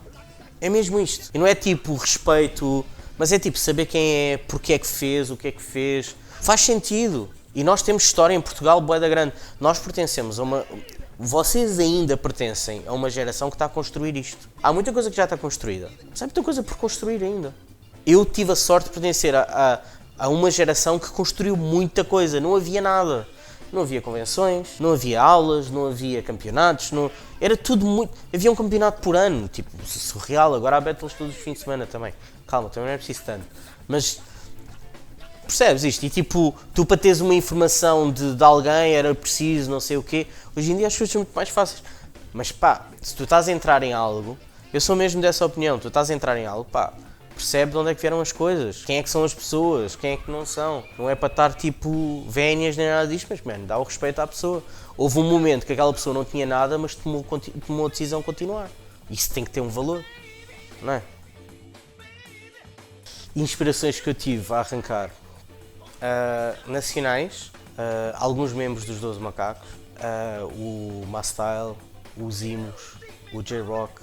É mesmo isto. E não é tipo respeito, mas é tipo saber quem é, porque é que fez, o que é que fez. Faz sentido. E nós temos história em Portugal, bué da grande. Nós pertencemos a uma... Vocês ainda pertencem a uma geração que está a construir isto. Há muita coisa que já está construída. Mas há muita coisa por construir ainda. Eu tive a sorte de pertencer a uma geração que construiu muita coisa. Não havia nada. Não havia convenções, não havia aulas, não havia campeonatos, não... Era tudo muito... Havia um campeonato por ano, tipo, surreal. Agora há battles todos os fins de semana também. Calma, também não é preciso tanto. Mas... Percebes isto? E tipo, tu para teres uma informação de alguém era preciso, não sei o quê. Hoje em dia as coisas são muito mais fáceis. Mas pá, se tu estás a entrar em algo, eu sou mesmo dessa opinião, tu estás a entrar em algo, pá, percebe de onde é que vieram as coisas, quem é que são as pessoas, quem é que não são. Não é para estar tipo vénias nem nada disto, mas mano, dá o respeito à pessoa. Houve um momento que aquela pessoa não tinha nada, mas tomou a decisão de continuar. Isso tem que ter um valor, não é? Inspirações que eu tive a arrancar. Nacionais, alguns membros dos 12 Macacos, o Mastyle, o Zimos, o J-Rock,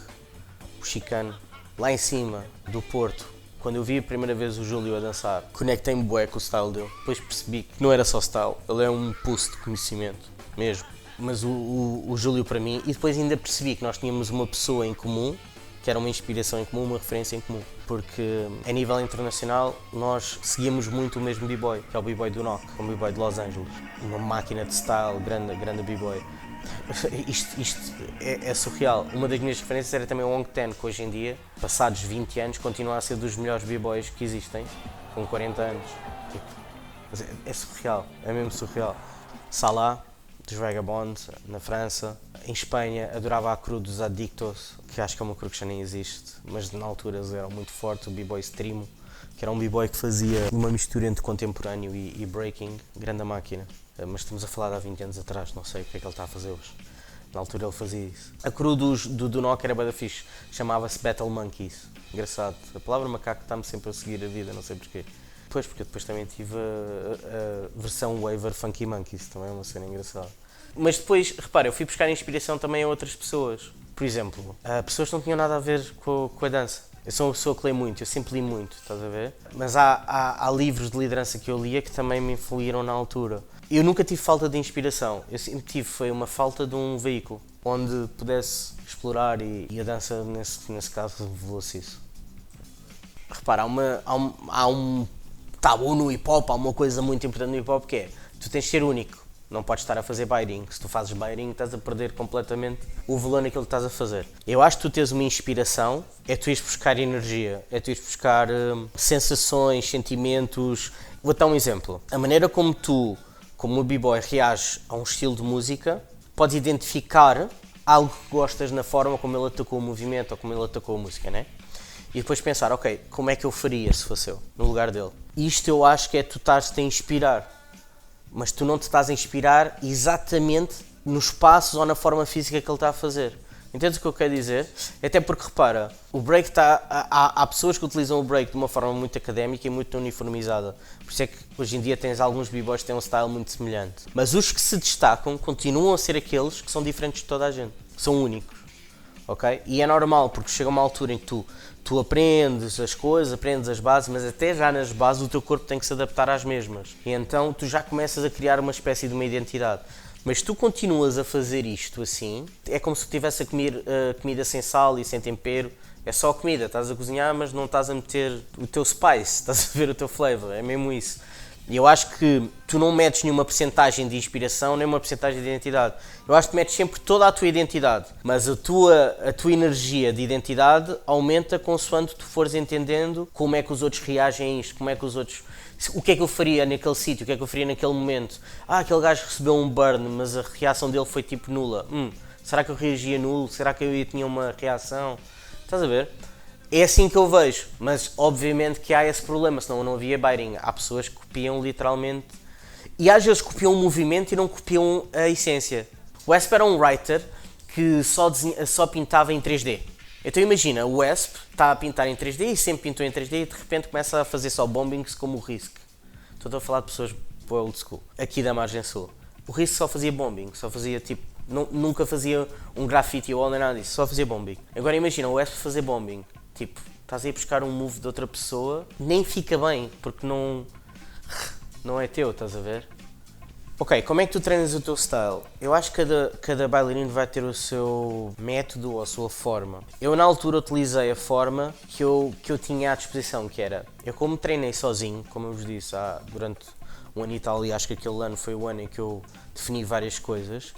o Chicano. Lá em cima do Porto, quando eu vi a primeira vez o Júlio a dançar, conectei-me bué com o style dele. Depois percebi que não era só style, ele é um pulso de conhecimento, mesmo. Mas o Júlio para mim, e depois ainda percebi que nós tínhamos uma pessoa em comum, que era uma inspiração em comum, uma referência em comum. Porque a nível internacional nós seguíamos muito o mesmo b-boy, que é o b-boy do Knock, um b-boy de Los Angeles. Uma máquina de style, grande b-boy. Isto é surreal. Uma das minhas referências era também o Hong Ten, que hoje em dia, passados 20 anos, continua a ser dos melhores b-boys que existem, com 40 anos. É surreal, é mesmo surreal. Salah, dos Vagabonds, na França. Em Espanha, adorava a crew dos Adictos, que acho que é uma crew que já nem existe, mas na altura eles eram muito fortes, o b-boy Strimo, que era um b-boy que fazia uma mistura entre contemporâneo e breaking, grande máquina. Mas estamos a falar de há 20 anos atrás, não sei o que é que ele está a fazer hoje. Na altura ele fazia isso. A crew do Knock era bada fixe, chamava-se Battle Monkeys. Engraçado, a palavra macaco está-me sempre a seguir a vida, não sei porquê. Pois, porque eu depois também tive a versão waiver Funky Monkeys, também é uma cena engraçada. Mas depois, repara, eu fui buscar inspiração também a outras pessoas. Por exemplo, pessoas que não tinham nada a ver com a dança. Eu sou uma pessoa que lê muito, eu sempre li muito, estás a ver? Mas há livros de liderança que eu lia que também me influíram na altura. Eu nunca tive falta de inspiração, eu sempre tive, foi uma falta de um veículo onde pudesse explorar e a dança, nesse caso, revelou-se isso. Repara, há um tabu no hip-hop, há uma coisa muito importante no hip-hop que é, tu tens de ser único. Não podes estar a fazer bairing. Se tu fazes bairing, estás a perder completamente o valor naquilo que estás a fazer. Eu acho que tu tens uma inspiração, é tu ires buscar energia, é tu ires buscar sensações, sentimentos. Vou dar um exemplo. A maneira como tu, como um b-boy, reages a um estilo de música, podes identificar algo que gostas na forma como ele atacou o movimento ou como ele atacou a música, né? E depois pensar, ok, como é que eu faria se fosse eu, no lugar dele? Isto eu acho que é tu estás-te a inspirar, mas tu não te estás a inspirar exatamente nos passos ou na forma física que ele está a fazer. Entendes o que eu quero dizer? Até porque, repara, o break há pessoas que utilizam o break de uma forma muito académica e muito uniformizada. Por isso é que hoje em dia tens alguns b-boys que têm um style muito semelhante. Mas os que se destacam continuam a ser aqueles que são diferentes de toda a gente. São únicos. Ok? E é normal, porque chega uma altura em que tu aprendes as coisas, aprendes as bases, mas até já nas bases o teu corpo tem que se adaptar às mesmas. E então tu já começas a criar uma espécie de uma identidade. Mas tu continuas a fazer isto assim, é como se tu estivesse a comer comida sem sal e sem tempero. É só comida, estás a cozinhar, mas não estás a meter o teu spice, estás a ver o teu flavor, é mesmo isso. E eu acho que tu não metes nenhuma percentagem de inspiração, nem uma percentagem de identidade. Eu acho que metes sempre toda a tua identidade, mas a tua energia de identidade aumenta consoante tu fores entendendo como é que os outros reagem a isto, como é que os outros... O que é que eu faria naquele sítio, o que é que eu faria naquele momento? Aquele gajo recebeu um burn, mas a reação dele foi tipo nula. Será que eu reagia nulo? Será que eu tinha uma reação? Estás a ver? É assim que eu vejo, mas obviamente que há esse problema, senão não havia baiting. Há pessoas que copiam literalmente, e às vezes copiam o movimento e não copiam a essência. O Wesp era um writer que só pintava em 3D. Então imagina, o Wesp está a pintar em 3D e sempre pintou em 3D e de repente começa a fazer só bombings como o Risk. Estou a falar de pessoas old school, aqui da margem sul. O Risk só fazia bombing, só fazia tipo, nunca fazia um graffiti ou nem nada disso, só fazia bombing. Agora imagina, o Wesp fazer bombing. Tipo, estás a ir buscar um move de outra pessoa, nem fica bem, porque não é teu, estás a ver? Ok, como é que tu treinas o teu style? Eu acho que cada bailarino vai ter o seu método ou a sua forma. Eu na altura utilizei a forma que eu tinha à disposição, que era, eu como treinei sozinho, como eu vos disse, durante um ano e tal, e acho que aquele ano foi o ano em que eu defini várias coisas,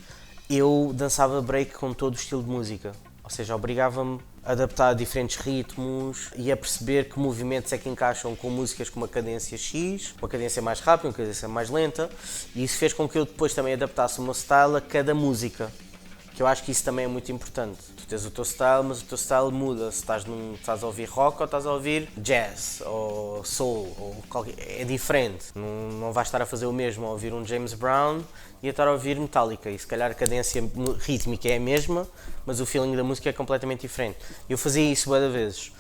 eu dançava break com todo o estilo de música. Ou seja, obrigava-me a adaptar a diferentes ritmos e a perceber que movimentos é que encaixam com músicas com uma cadência X, uma cadência mais rápida, uma cadência mais lenta, e isso fez com que eu depois também adaptasse o meu style a cada música, que eu acho que isso também é muito importante. Tu tens o teu style, mas o teu style muda, se estás a ouvir rock ou estás a ouvir jazz, ou soul, é diferente, não vais estar a fazer o mesmo, a ouvir um James Brown e a estar a ouvir Metallica, e se calhar a cadência rítmica é a mesma, mas o feeling da música é completamente diferente. Eu fazia isso várias vezes.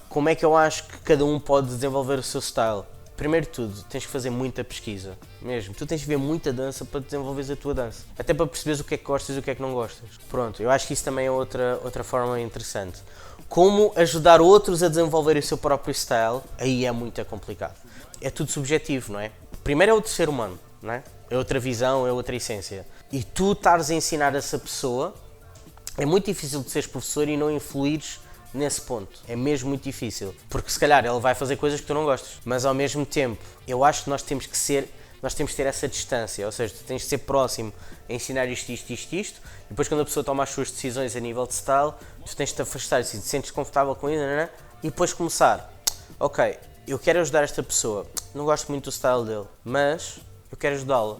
Como é que eu acho que cada um pode desenvolver o seu style? Primeiro de tudo, tens que fazer muita pesquisa, mesmo. Tu tens que ver muita dança para desenvolveres a tua dança. Até para perceberes o que é que gostas e o que é que não gostas. Pronto, eu acho que isso também é outra forma interessante. Como ajudar outros a desenvolver o seu próprio style, aí é muito complicado. É tudo subjetivo, não é? Primeiro é o ser humano, não é? É outra visão, é outra essência. E tu estares a ensinar essa pessoa, é muito difícil de seres professor e não influires nesse ponto. É mesmo muito difícil. Porque se calhar ele vai fazer coisas que tu não gostas. Mas ao mesmo tempo, eu acho que nós temos que ter essa distância. Ou seja, tu tens de ser próximo a ensinar isto. E depois quando a pessoa toma as suas decisões a nível de style, tu tens de te afastar, se te sentes confortável com isso, e depois começar. Ok, eu quero ajudar esta pessoa. Não gosto muito do style dele, mas eu quero ajudá-la.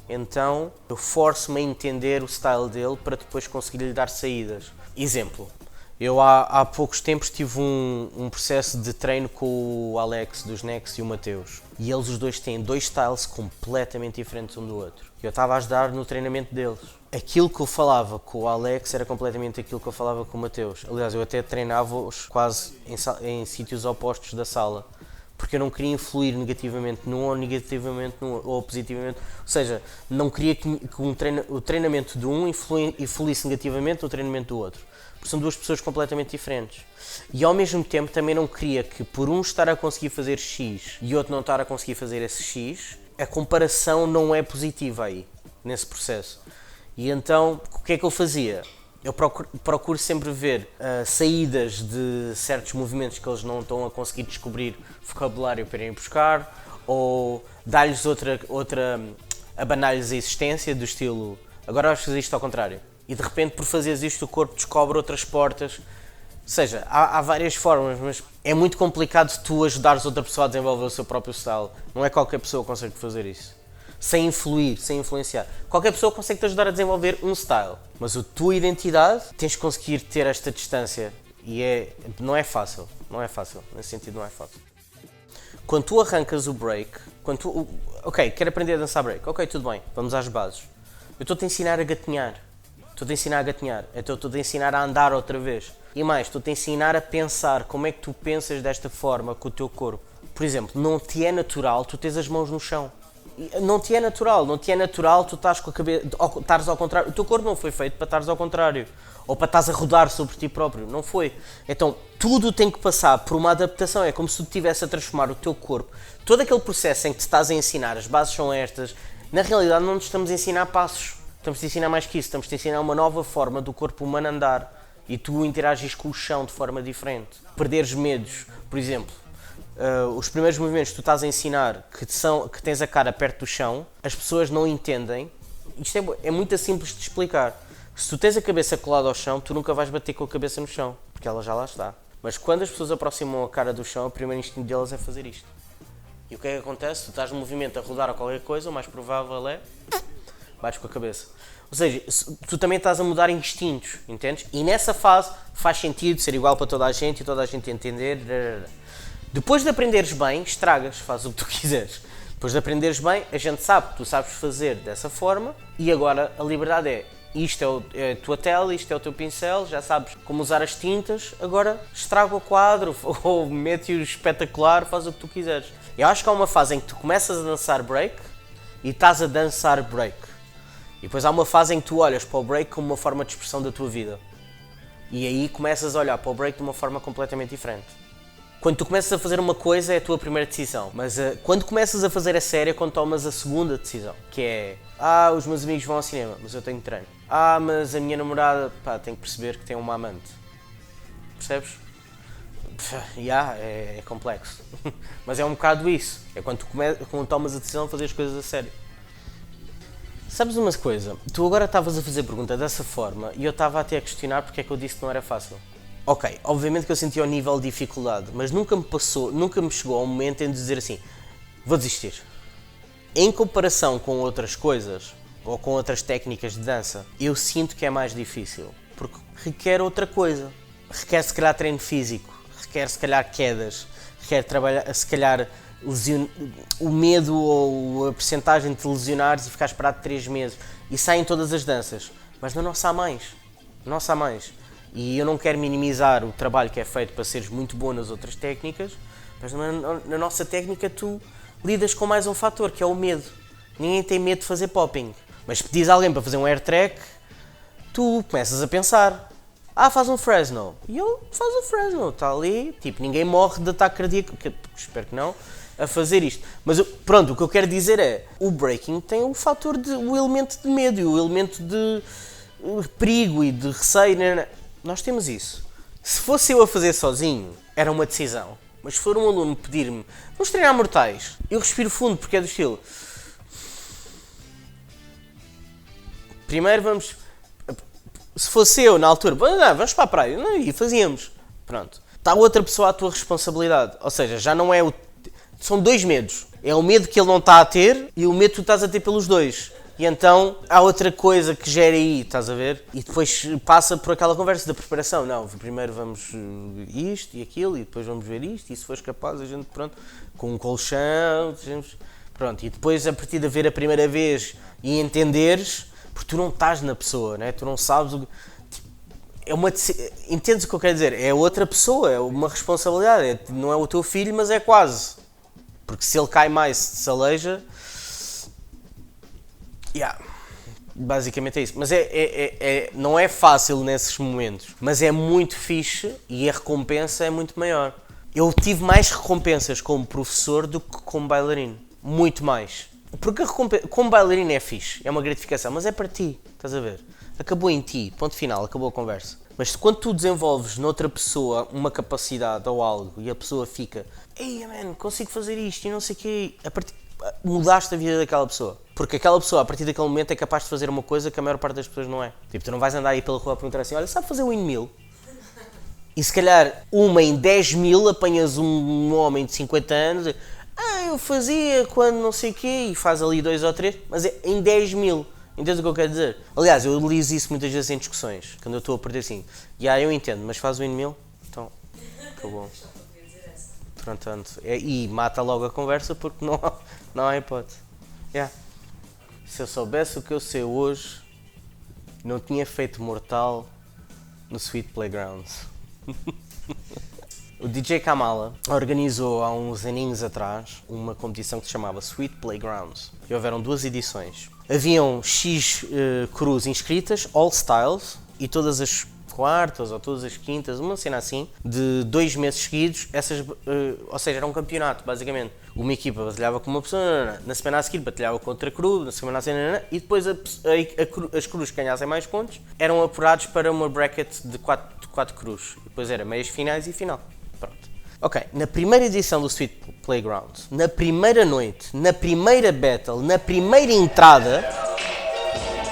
Então eu forço-me a entender o style dele para depois conseguir lhe dar saídas. Exemplo. Eu há poucos tempos tive um processo de treino com o Alex dos Nex e o Mateus. E eles os dois têm dois styles completamente diferentes um do outro. Eu estava a ajudar no treinamento deles. Aquilo que eu falava com o Alex era completamente aquilo que eu falava com o Mateus. Aliás, eu até treinava-os quase em sítios opostos da sala. Porque eu não queria influir negativamente num ou negativamente num, ou positivamente. Ou seja, não queria que o treinamento de um influísse negativamente no treinamento do outro. Porque são duas pessoas completamente diferentes. E ao mesmo tempo também não queria que por um estar a conseguir fazer X e outro não estar a conseguir fazer esse X, a comparação não é positiva aí, nesse processo. E então, o que é que eu fazia? Eu procuro sempre ver saídas de certos movimentos que eles não estão a conseguir descobrir vocabulário para irem buscar, ou dar-lhes abanar-lhes a existência do estilo, agora vais fazer isto ao contrário. E de repente, por fazeres isto, o corpo descobre outras portas. Ou seja, há várias formas, mas é muito complicado tu ajudares outra pessoa a desenvolver o seu próprio style. Não é qualquer pessoa que consegue fazer isso. sem influir, sem influenciar. Qualquer pessoa consegue te ajudar a desenvolver um style, mas a tua identidade tens de conseguir ter esta distância e não é fácil, nesse sentido não é fácil. Quando tu arrancas o break, ok, quero aprender a dançar break, ok, tudo bem, vamos às bases. Eu estou-te a ensinar a gatinhar, então estou-te a ensinar a andar outra vez. E mais, estou-te a ensinar a pensar, como é que tu pensas desta forma com o teu corpo. Por exemplo, não te é natural tu tens as mãos no chão. Não te é natural tu estás com a cabeça, estares ao contrário. O teu corpo não foi feito para estares ao contrário, ou para estares a rodar sobre ti próprio, não foi. Então, tudo tem que passar por uma adaptação, é como se tu estivesse a transformar o teu corpo. Todo aquele processo em que te estás a ensinar, as bases são estas, na realidade não te estamos a ensinar passos, estamos a ensinar mais que isso, estamos a ensinar uma nova forma do corpo humano andar, e tu interagis com o chão de forma diferente. Perderes medos, por exemplo. Os primeiros movimentos que tu estás a ensinar que tens a cara perto do chão, as pessoas não entendem. Isto é muito simples de explicar. Se tu tens a cabeça colada ao chão, tu nunca vais bater com a cabeça no chão, porque ela já lá está. Mas quando as pessoas aproximam a cara do chão, o primeiro instinto delas é fazer isto. E o que é que acontece? Tu estás no movimento a rodar ou qualquer coisa, o mais provável é bates com a cabeça. Ou seja, tu também estás a mudar instintos, entendes? E nessa fase faz sentido ser igual para toda a gente e toda a gente entender. Depois de aprenderes bem, estragas, faz o que tu quiseres. Depois de aprenderes bem, a gente sabe que tu sabes fazer dessa forma e agora a liberdade é isto é a tua tela, isto é o teu pincel, já sabes como usar as tintas, agora estraga o quadro ou mete-o espetacular, faz o que tu quiseres. Eu acho que há uma fase em que tu começas a dançar break e estás a dançar break. E depois há uma fase em que tu olhas para o break como uma forma de expressão da tua vida. E aí começas a olhar para o break de uma forma completamente diferente. Quando tu começas a fazer uma coisa é a tua primeira decisão, mas quando começas a fazer a sério é quando tomas a segunda decisão, que é os meus amigos vão ao cinema, mas eu tenho treino. Mas a minha namorada, tem que perceber que tem uma amante. Percebes? É complexo. Mas é um bocado isso, é quando tomas a decisão de fazer as coisas a sério. Sabes uma coisa? Tu agora estavas a fazer a pergunta dessa forma e eu estava até a questionar porque é que eu disse que não era fácil. Ok, obviamente que eu senti ao nível de dificuldade, mas nunca me chegou ao momento em dizer assim, vou desistir. Em comparação com outras coisas, ou com outras técnicas de dança, eu sinto que é mais difícil, porque requer outra coisa. Requer se calhar treino físico, requer se calhar quedas, requer trabalhar, se calhar o medo ou a percentagem de te lesionares e ficares parado 3 meses. E saem todas as danças, mas na nossa há mais. E eu não quero minimizar o trabalho que é feito para seres muito bom nas outras técnicas, mas na nossa técnica tu lidas com mais um fator, que é o medo. Ninguém tem medo de fazer popping. Mas se pedis alguém para fazer um air track, tu começas a pensar, faz um Fresno. E ele faz o Fresno, está ali, ninguém morre de ataque cardíaco, espero que não, a fazer isto. Mas pronto, o que eu quero dizer é, o breaking tem o fator o elemento de medo e o elemento de perigo e de receio. Nós temos isso. Se fosse eu a fazer sozinho, era uma decisão. Mas se for um aluno pedir-me, vamos treinar mortais, eu respiro fundo porque é do estilo. Primeiro vamos... Se fosse eu na altura, vamos para a praia, e fazíamos. Pronto. Está outra pessoa à tua responsabilidade. Ou seja, já não é o... São dois medos. É o medo que ele não está a ter e o medo que tu estás a ter pelos dois. E então há outra coisa que gera aí, estás a ver? E depois passa por aquela conversa da preparação. Não, primeiro vamos isto e aquilo e depois vamos ver isto e se fores capaz a gente, pronto, com um colchão, pronto. E depois a partir de ver a primeira vez e entenderes, porque tu não estás na pessoa, né? Tu não sabes o que... Entendes o que eu quero dizer? É outra pessoa, é uma responsabilidade. Não é o teu filho, mas é quase. Porque se ele cai mais, se aleija... Basicamente é isso, mas não é fácil nesses momentos, mas é muito fixe e a recompensa é muito maior. Eu tive mais recompensas como professor do que como bailarino, muito mais, porque a recompensa como bailarino é fixe, é uma gratificação, mas é para ti, estás a ver? Acabou em ti, ponto final, acabou a conversa. Mas quando tu desenvolves noutra pessoa uma capacidade ou algo e a pessoa fica, consigo fazer isto e não sei o quê, mudaste a vida daquela pessoa. Porque aquela pessoa, a partir daquele momento, é capaz de fazer uma coisa que a maior parte das pessoas não é. Tu não vais andar aí pela rua a perguntar assim, olha, sabe fazer um windmill? E se calhar, uma em 10 mil, apanhas um homem de 50 anos e eu fazia quando não sei o quê, e faz ali 2 ou 3, mas é em 10 mil. Entendes o que eu quero dizer? Aliás, eu liso isso muitas vezes em discussões, quando eu estou a perder assim. Eu entendo, mas faz o in mil? Então, acabou. Portanto, e mata logo a conversa porque não há hipótese. Yeah. Se eu soubesse o que eu sei hoje, não tinha feito mortal no Sweet Playgrounds. O DJ Kamala organizou há uns aninhos atrás uma competição que se chamava Sweet Playgrounds. E houveram 2 edições. Haviam X crews inscritas, all styles, e todas as quartas ou todas as quintas, uma cena assim, de 2 meses seguidos, ou seja, era um campeonato, basicamente. Uma equipa batalhava com uma pessoa, na semana a seguir batalhava com outra crew, na semana a seguir, e depois as crews que ganhassem mais pontos eram apurados para uma bracket de 4 crews. Depois era meias finais e final. Pronto. Ok, na primeira edição do Sweet Playground, na primeira noite, na primeira battle, na primeira entrada,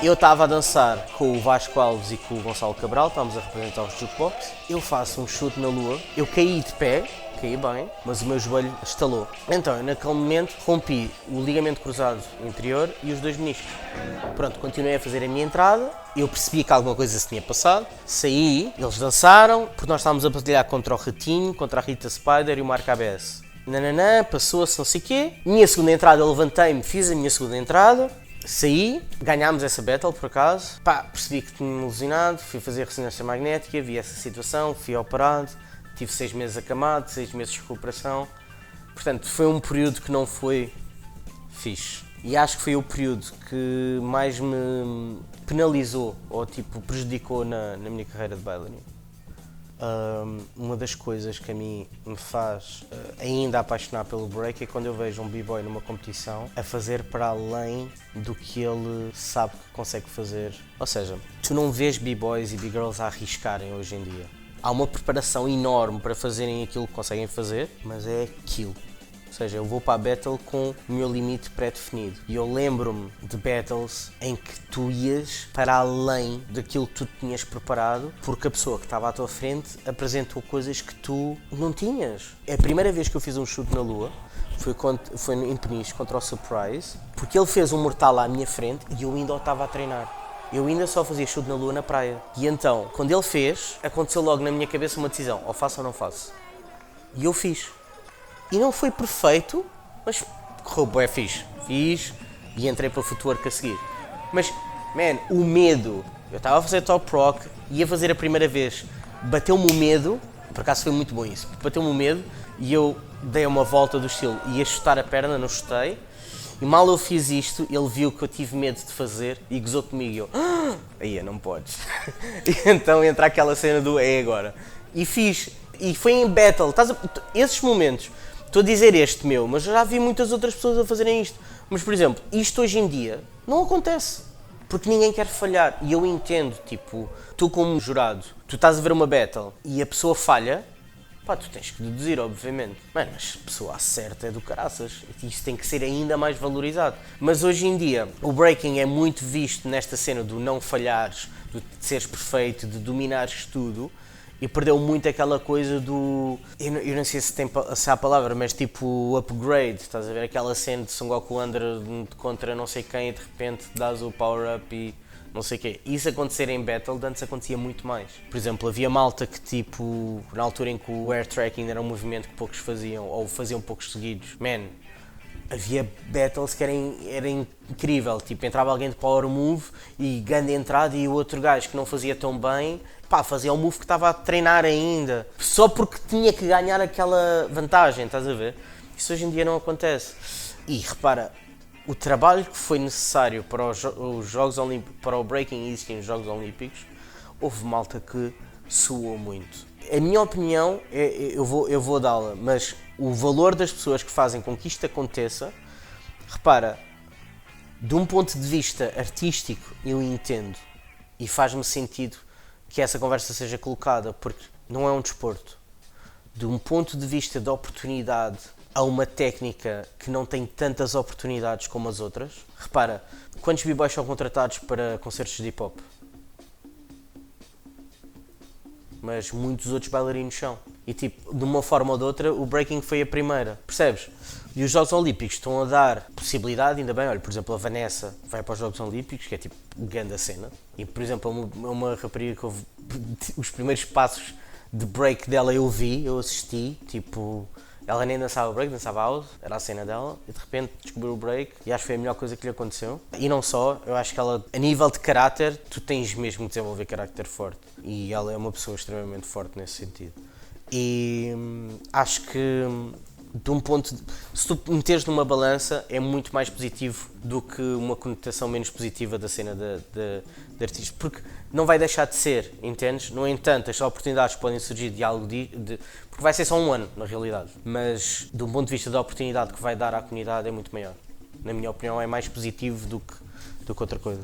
eu estava a dançar com o Vasco Alves e com o Gonçalo Cabral, estávamos a representar os jukebox. Eu faço um chute na lua, eu caí de pé, caí bem, mas o meu joelho estalou. Então, eu, naquele momento, rompi o ligamento cruzado inferior e os 2 meniscos. Pronto, continuei a fazer a minha entrada, eu percebi que alguma coisa se tinha passado, saí, eles dançaram, porque nós estávamos a batalhar contra o Ratinho, contra a Rita Spider e o Marco ABS. Nananã, passou-se não sei o quê. Minha segunda entrada, eu levantei-me, fiz a minha segunda entrada, saí, ganhámos essa battle por acaso, percebi que tinha-me lesionado, fui fazer ressonância magnética, vi essa situação, fui operado, tive 6 meses acamado, 6 meses de recuperação, portanto foi um período que não foi fixe. E acho que foi o período que mais me penalizou, ou tipo prejudicou na minha carreira de bailarino. Uma das coisas que a mim me faz ainda apaixonar pelo break é quando eu vejo um b-boy numa competição a fazer para além do que ele sabe que consegue fazer. Ou seja, tu não vês b-boys e b-girls a arriscarem hoje em dia. Há uma preparação enorme para fazerem aquilo que conseguem fazer, mas é aquilo. Ou seja, eu vou para a battle com o meu limite pré-definido. E eu lembro-me de battles em que tu ias para além daquilo que tu tinhas preparado, porque a pessoa que estava à tua frente apresentou coisas que tu não tinhas. É a primeira vez que eu fiz um chute na lua, foi em Peniche contra o Surprise, porque ele fez um mortal à minha frente e eu ainda o estava a treinar. Eu ainda só fazia chute na lua na praia. E então, quando ele fez, aconteceu logo na minha cabeça uma decisão, ou faço ou não faço. E eu fiz. E não foi perfeito, mas correu bem fixe. Fiz e entrei para o footwork a seguir. Mas, man, o medo. Eu estava a fazer top rock, ia fazer a primeira vez. Bateu-me o medo, por acaso foi muito bom isso. Bateu-me o medo e eu dei uma volta do estilo. Ia chutar a perna, não chutei. E mal eu fiz isto, ele viu que eu tive medo de fazer e gozou comigo. E eu, aí não podes. E então entra aquela cena do agora. E fiz. E foi em battle. Esses momentos. Estou a dizer este meu, mas já vi muitas outras pessoas a fazerem isto. Mas, por exemplo, isto hoje em dia não acontece. Porque ninguém quer falhar. E eu entendo, tipo, tu como jurado, tu estás a ver uma battle e a pessoa falha, tu tens que deduzir, obviamente. Mano, mas a pessoa acerta é do caraças. Isso tem que ser ainda mais valorizado. Mas hoje em dia, o breaking é muito visto nesta cena do não falhares, de seres perfeito, de dominares tudo. E perdeu muito aquela coisa do... Eu não sei se há a palavra, mas tipo upgrade, estás a ver? Aquela cena de Son Goku anda contra não sei quem e de repente dás o power up e não sei o quê. Isso acontecer em battle, antes acontecia muito mais. Por exemplo, havia malta que tipo, na altura em que o air tracking era um movimento que poucos faziam, ou faziam poucos seguidos, havia battles que era incrível, tipo, entrava alguém de power move e grande entrada e o outro gajo que não fazia tão bem, fazia o move que estava a treinar ainda, só porque tinha que ganhar aquela vantagem, estás a ver? Isso hoje em dia não acontece. E repara, o trabalho que foi necessário para os Jogos Olímpicos, para o breaking existir nos Jogos Olímpicos, houve malta que suou muito. A minha opinião, eu vou dá-la, mas o valor das pessoas que fazem com que isto aconteça, repara, de um ponto de vista artístico eu entendo e faz-me sentido que essa conversa seja colocada, porque não é um desporto. De um ponto de vista de oportunidade, há uma técnica que não tem tantas oportunidades como as outras. Repara, quantos b-boys são contratados para concertos de hip-hop? mas muitos outros bailarinos são. E tipo, de uma forma ou de outra, o breaking foi a primeira, percebes? E os Jogos Olímpicos estão a dar possibilidade, ainda bem, olha, por exemplo, a Vanessa vai para os Jogos Olímpicos, que é tipo grande cena, e por exemplo, uma rapariga que houve os primeiros passos de break dela eu vi, eu assisti, tipo, ela nem dançava break, dançava house, era a cena dela, e de repente descobriu o break, e acho que foi a melhor coisa que lhe aconteceu. E não só, eu acho que ela, a nível de caráter, tu tens mesmo de desenvolver caráter forte, e ela é uma pessoa extremamente forte nesse sentido. E acho que, de um ponto de, se tu meteres numa balança, é muito mais positivo do que uma conotação menos positiva da cena de artistas, porque não vai deixar de ser, entendes? No entanto, as oportunidades podem surgir de algo porque vai ser só um ano, na realidade, mas de um ponto de vista da oportunidade que vai dar à comunidade é muito maior. Na minha opinião, é mais positivo do que outra coisa.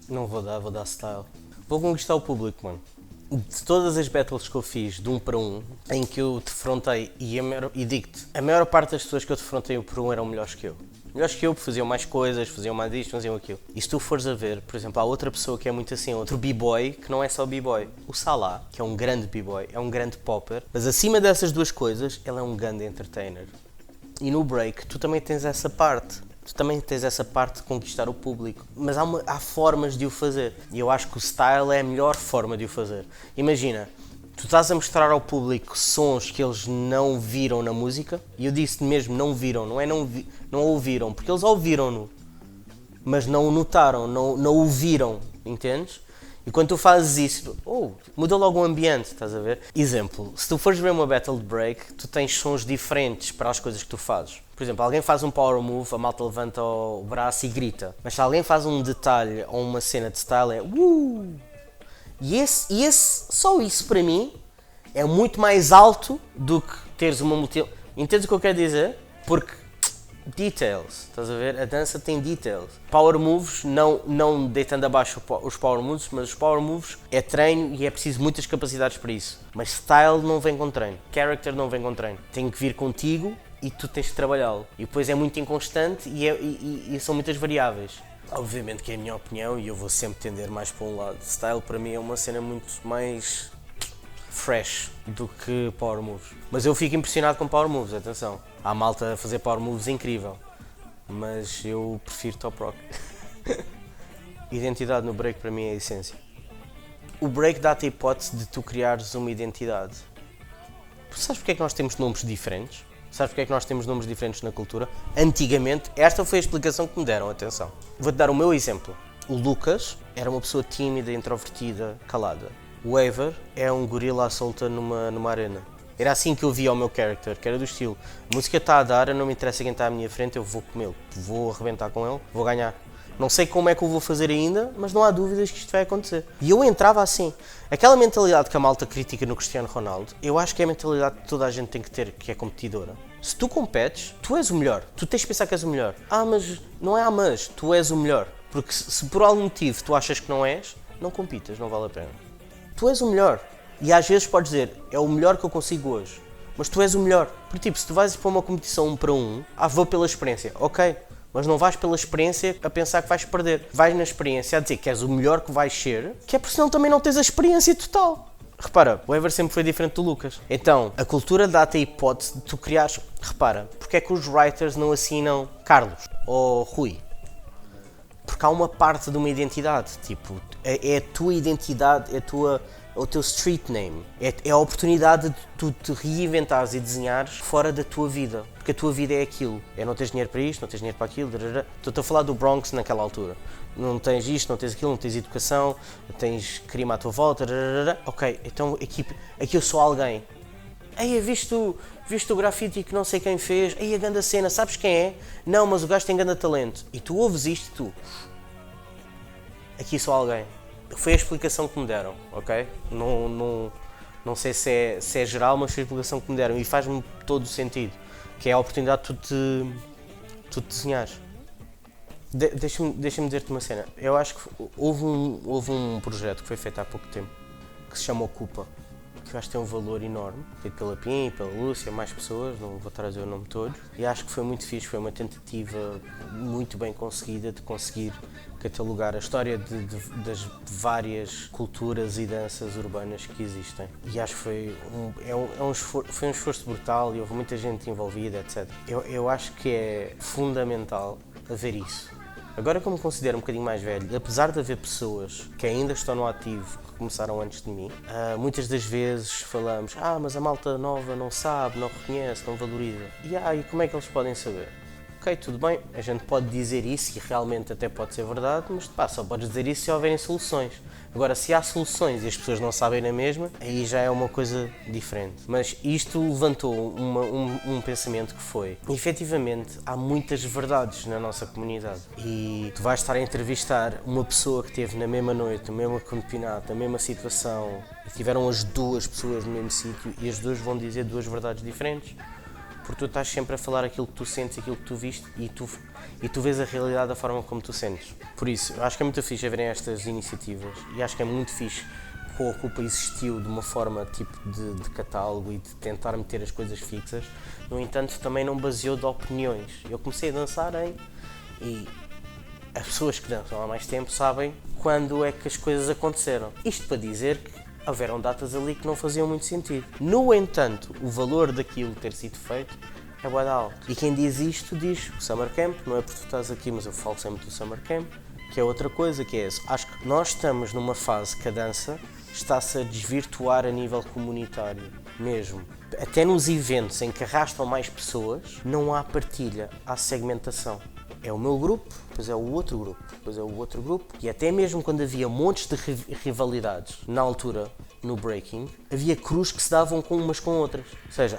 Não vou dar style. Vou conquistar o público, mano. De todas as battles que eu fiz, de 1 para 1, em que eu defrontei, e digo-te, a maior parte das pessoas que eu defrontei 1 para 1 eram melhores que eu. Melhores que eu, porque faziam mais coisas, faziam mais isto, faziam aquilo. E se tu fores a ver, por exemplo, há outra pessoa que é muito assim, outro b-boy, que não é só b-boy. O Salah, que é um grande b-boy, é um grande popper, mas acima dessas duas coisas, ele é um grande entertainer. E no break, tu também tens essa parte. Tu também tens essa parte de conquistar o público, mas há formas de o fazer, e eu acho que o style é a melhor forma de o fazer. Imagina, tu estás a mostrar ao público sons que eles não viram na música, e eu disse mesmo não viram, não ouviram, porque eles ouviram-no, mas não o notaram, não o viram, entendes? E quando tu fazes isso, muda logo o ambiente, estás a ver? Exemplo, se tu fores ver uma battle de break, tu tens sons diferentes para as coisas que tu fazes. Por exemplo, alguém faz um power move, a malta levanta o braço e grita. Mas se alguém faz um detalhe ou uma cena de style é E só isso para mim é muito mais alto do que teres uma multi... Entendes o que eu quero dizer? Porque details, estás a ver? A dança tem details. Power moves, não deitando abaixo os power moves, mas os power moves é treino e é preciso muitas capacidades para isso. Mas style não vem com treino, character não vem com treino. Tem que vir contigo e tu tens de trabalhá-lo. E depois é muito inconstante e são muitas variáveis. Obviamente que é a minha opinião e eu vou sempre tender mais para um lado. Style para mim é uma cena muito mais fresh do que power moves. Mas eu fico impressionado com power moves, atenção. Há malta a fazer power moves incrível, mas eu prefiro top rock. Identidade no break para mim é a essência. O break dá-te a hipótese de tu criares uma identidade. Sabes porque é que nós temos nomes diferentes? Sabes porque é que nós temos nomes diferentes na cultura? Antigamente, esta foi a explicação que me deram, atenção. Vou-te dar o meu exemplo. O Lucas era uma pessoa tímida, introvertida, calada. O Ever é um gorila à solta numa arena. Era assim que eu via o meu character, que era do estilo, a música está a dar, não me interessa quem está à minha frente, eu vou comê-lo, vou arrebentar com ele, vou ganhar. Não sei como é que eu vou fazer ainda, mas não há dúvidas que isto vai acontecer. E eu entrava assim. Aquela mentalidade que a malta critica no Cristiano Ronaldo, eu acho que é a mentalidade que toda a gente tem que ter, que é competidora. Se tu competes, tu és o melhor. Tu tens de pensar que és o melhor. Mas não é mas, tu és o melhor. Porque se por algum motivo tu achas que não és, não compitas, não vale a pena. Tu és o melhor. E às vezes podes dizer, é o melhor que eu consigo hoje. Mas tu és o melhor. Porque tipo, se tu vais para uma competição 1 para 1, vou pela experiência. Ok. Mas não vais pela experiência a pensar que vais perder. Vais na experiência a dizer que és o melhor que vais ser, que é porque senão também não tens a experiência total. Repara, o Ever sempre foi diferente do Lucas. Então, a cultura dá-te a hipótese de tu criares... Repara, porque é que os writers não assinam Carlos ou Rui? Porque há uma parte de uma identidade. Tipo, é a tua identidade, é o teu street name. É a oportunidade de tu te reinventares e desenhares fora da tua vida. Porque a tua vida é aquilo. É não tens dinheiro para isto, não tens dinheiro para aquilo. Estou a falar do Bronx naquela altura. Não tens isto, não tens aquilo, não tens educação, tens crime à tua volta. Ok, então aqui eu sou alguém. Ei, viste o grafite que não sei quem fez? Ei, a grande cena, sabes quem é? Não, mas o gajo tem grande talento. E tu ouves isto e tu... Aqui sou alguém. Foi a explicação que me deram, ok? Não sei se é geral, mas foi a explicação que me deram e faz-me todo o sentido. Que é a oportunidade de tu te desenhares. Deixa-me dizer-te uma cena. Eu acho que houve um projeto que foi feito há pouco tempo, que se chama Ocupa. que eu acho que tem um valor enorme, feito pela Pim, pela Lúcia, mais pessoas, não vou estar a dizer o nome todo, e acho que foi muito fixe, foi uma tentativa muito bem conseguida de conseguir catalogar a história das várias culturas e danças urbanas que existem. E acho que foi foi um esforço brutal e houve muita gente envolvida, etc. Eu acho que é fundamental haver isso. Agora, como me considero um bocadinho mais velho, apesar de haver pessoas que ainda estão no ativo, que começaram antes de mim, muitas das vezes falamos, mas a malta nova não sabe, não reconhece, não valoriza. E como é que eles podem saber? Ok, tudo bem, a gente pode dizer isso e realmente até pode ser verdade, mas só podes dizer isso se houverem soluções. Agora, se há soluções e as pessoas não sabem na mesma, aí já é uma coisa diferente. Mas isto levantou um pensamento que foi, efetivamente, há muitas verdades na nossa comunidade e tu vais estar a entrevistar uma pessoa que esteve na mesma noite, no mesmo campeonato, na mesma situação e tiveram as duas pessoas no mesmo sítio e as duas vão dizer duas verdades diferentes. Porque tu estás sempre a falar aquilo que tu sentes, aquilo que tu viste e tu vês a realidade da forma como tu sentes. Por isso, eu acho que é muito fixe haverem estas iniciativas e acho que é muito fixe que o Ocupa existiu de uma forma tipo de catálogo e de tentar meter as coisas fixas. No entanto, também não baseou de opiniões. Eu comecei a dançar e as pessoas que dançam há mais tempo sabem quando é que as coisas aconteceram. Isto para dizer que houveram datas ali que não faziam muito sentido. No entanto, o valor daquilo ter sido feito é bué alto. E quem diz isto diz o Summer Camp, não é porque tu estás aqui, mas eu falo sempre do Summer Camp, que é outra coisa, que é esse. Acho que nós estamos numa fase que a dança está-se a desvirtuar a nível comunitário, mesmo. Até nos eventos em que arrastam mais pessoas, não há partilha, há segmentação. É o meu grupo, depois é o outro grupo, depois é o outro grupo. E até mesmo quando havia montes de rivalidades, na altura, no breaking, havia cruz que se davam com umas com outras. Ou seja,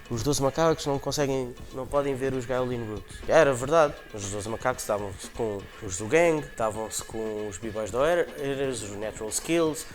os 12 macacos não podem ver os Gaioline Roots. Era verdade, mas os 12 macacos davam-se com os do Gang, davam-se com os B-Boys do Eras, os Natural Skills,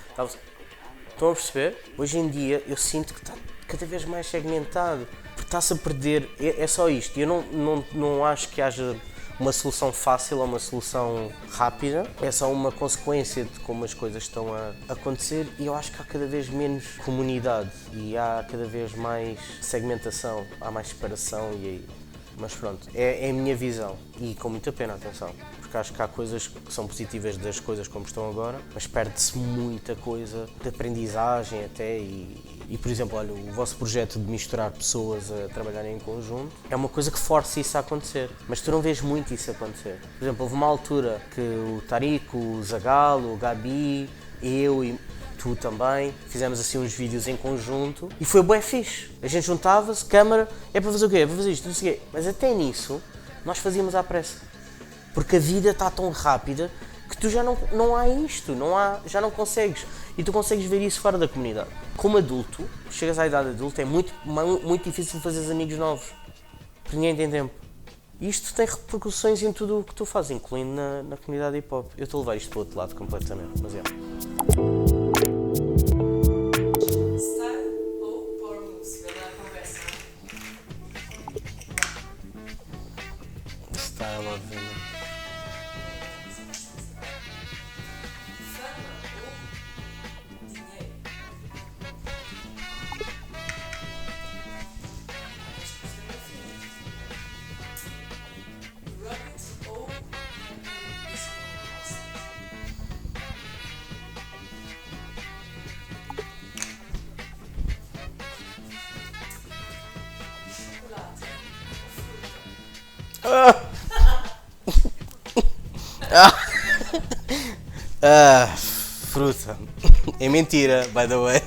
estão a perceber? Hoje em dia eu sinto que está cada vez mais segmentado, porque está-se a perder, é só isto. Eu não acho que haja uma solução fácil ou uma solução rápida, é só uma consequência de como as coisas estão a acontecer e eu acho que há cada vez menos comunidade e há cada vez mais segmentação, há mais separação mas pronto, é a minha visão e com muita pena, atenção, porque acho que há coisas que são positivas das coisas como estão agora, mas perde-se muita coisa de aprendizagem até e, por exemplo, olha, o vosso projeto de misturar pessoas a trabalharem em conjunto é uma coisa que força isso a acontecer, mas tu não vês muito isso acontecer. Por exemplo, houve uma altura que o Tarico, o Zagalo, o Gabi, eu e tu também, fizemos assim uns vídeos em conjunto e foi bué fixe. A gente juntava-se, câmara, é para fazer o quê? É para fazer isto, não sei o quê. Mas até nisso, nós fazíamos à pressa. Porque a vida está tão rápida que tu já não há isto, já não consegues. E tu consegues ver isso fora da comunidade. Como adulto, chegas à idade adulta, é muito difícil fazer amigos novos. Porque ninguém tem tempo. E isto tem repercussões em tudo o que tu fazes, incluindo na comunidade hip-hop. Eu estou a levar isto para o outro lado completamente, mas é. Style ou pôr música na conversa? Style, obviamente. Fama ou dinheiro? Rocket ou disco? Chocolate ou fruta? Fruta. É mentira, by the way.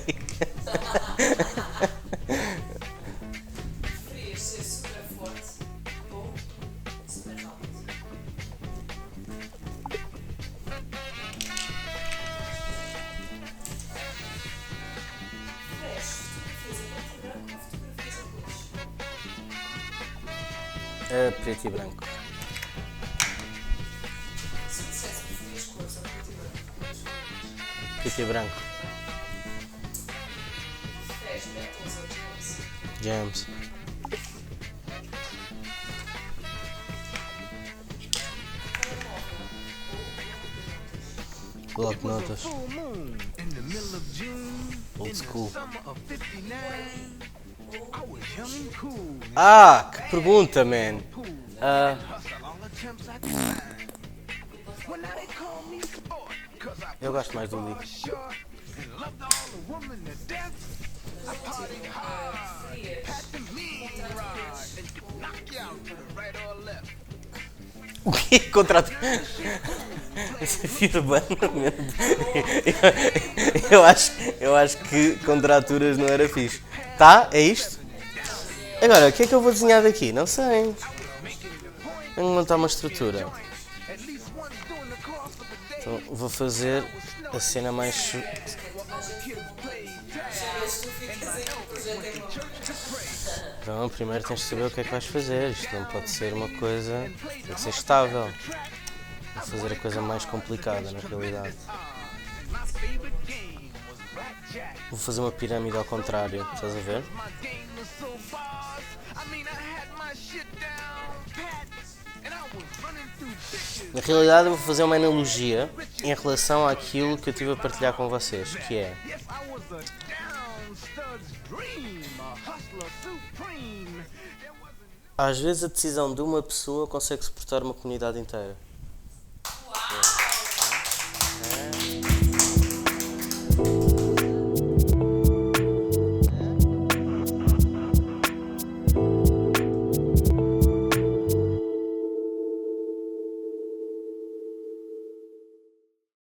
Preferias ser super forte ou super rápido? Preferes fotografias a preto e branco ou fotografias a cores? Preto e branco. Se dissesse que preferias cores a preto e branco, quais escolherias? Preto e branco. Preferes Beatles ou Jazz? Jams. Telemóvel ou bloco de notas? Bloco de notas. Full moon in the middle of June. Old school. Ah, que pergunta, man. Eu gosto mais do Lee. O quê? Contrato. Desafio urbano? Eu acho que contraturas não era fixe. Tá? É isto? Agora, o que é que eu vou desenhar daqui? Não sei. Tenho que montar uma estrutura. Então vou fazer a cena mais. Então, primeiro tens de saber o que é que vais fazer. Isto não pode ser uma coisa. Tem que ser estável. Vou fazer a coisa mais complicada, na realidade. Vou fazer uma pirâmide ao contrário, estás a ver? Na realidade, eu vou fazer uma analogia em relação àquilo que eu estive a partilhar com vocês, que é. Às vezes a decisão de uma pessoa consegue suportar uma comunidade inteira.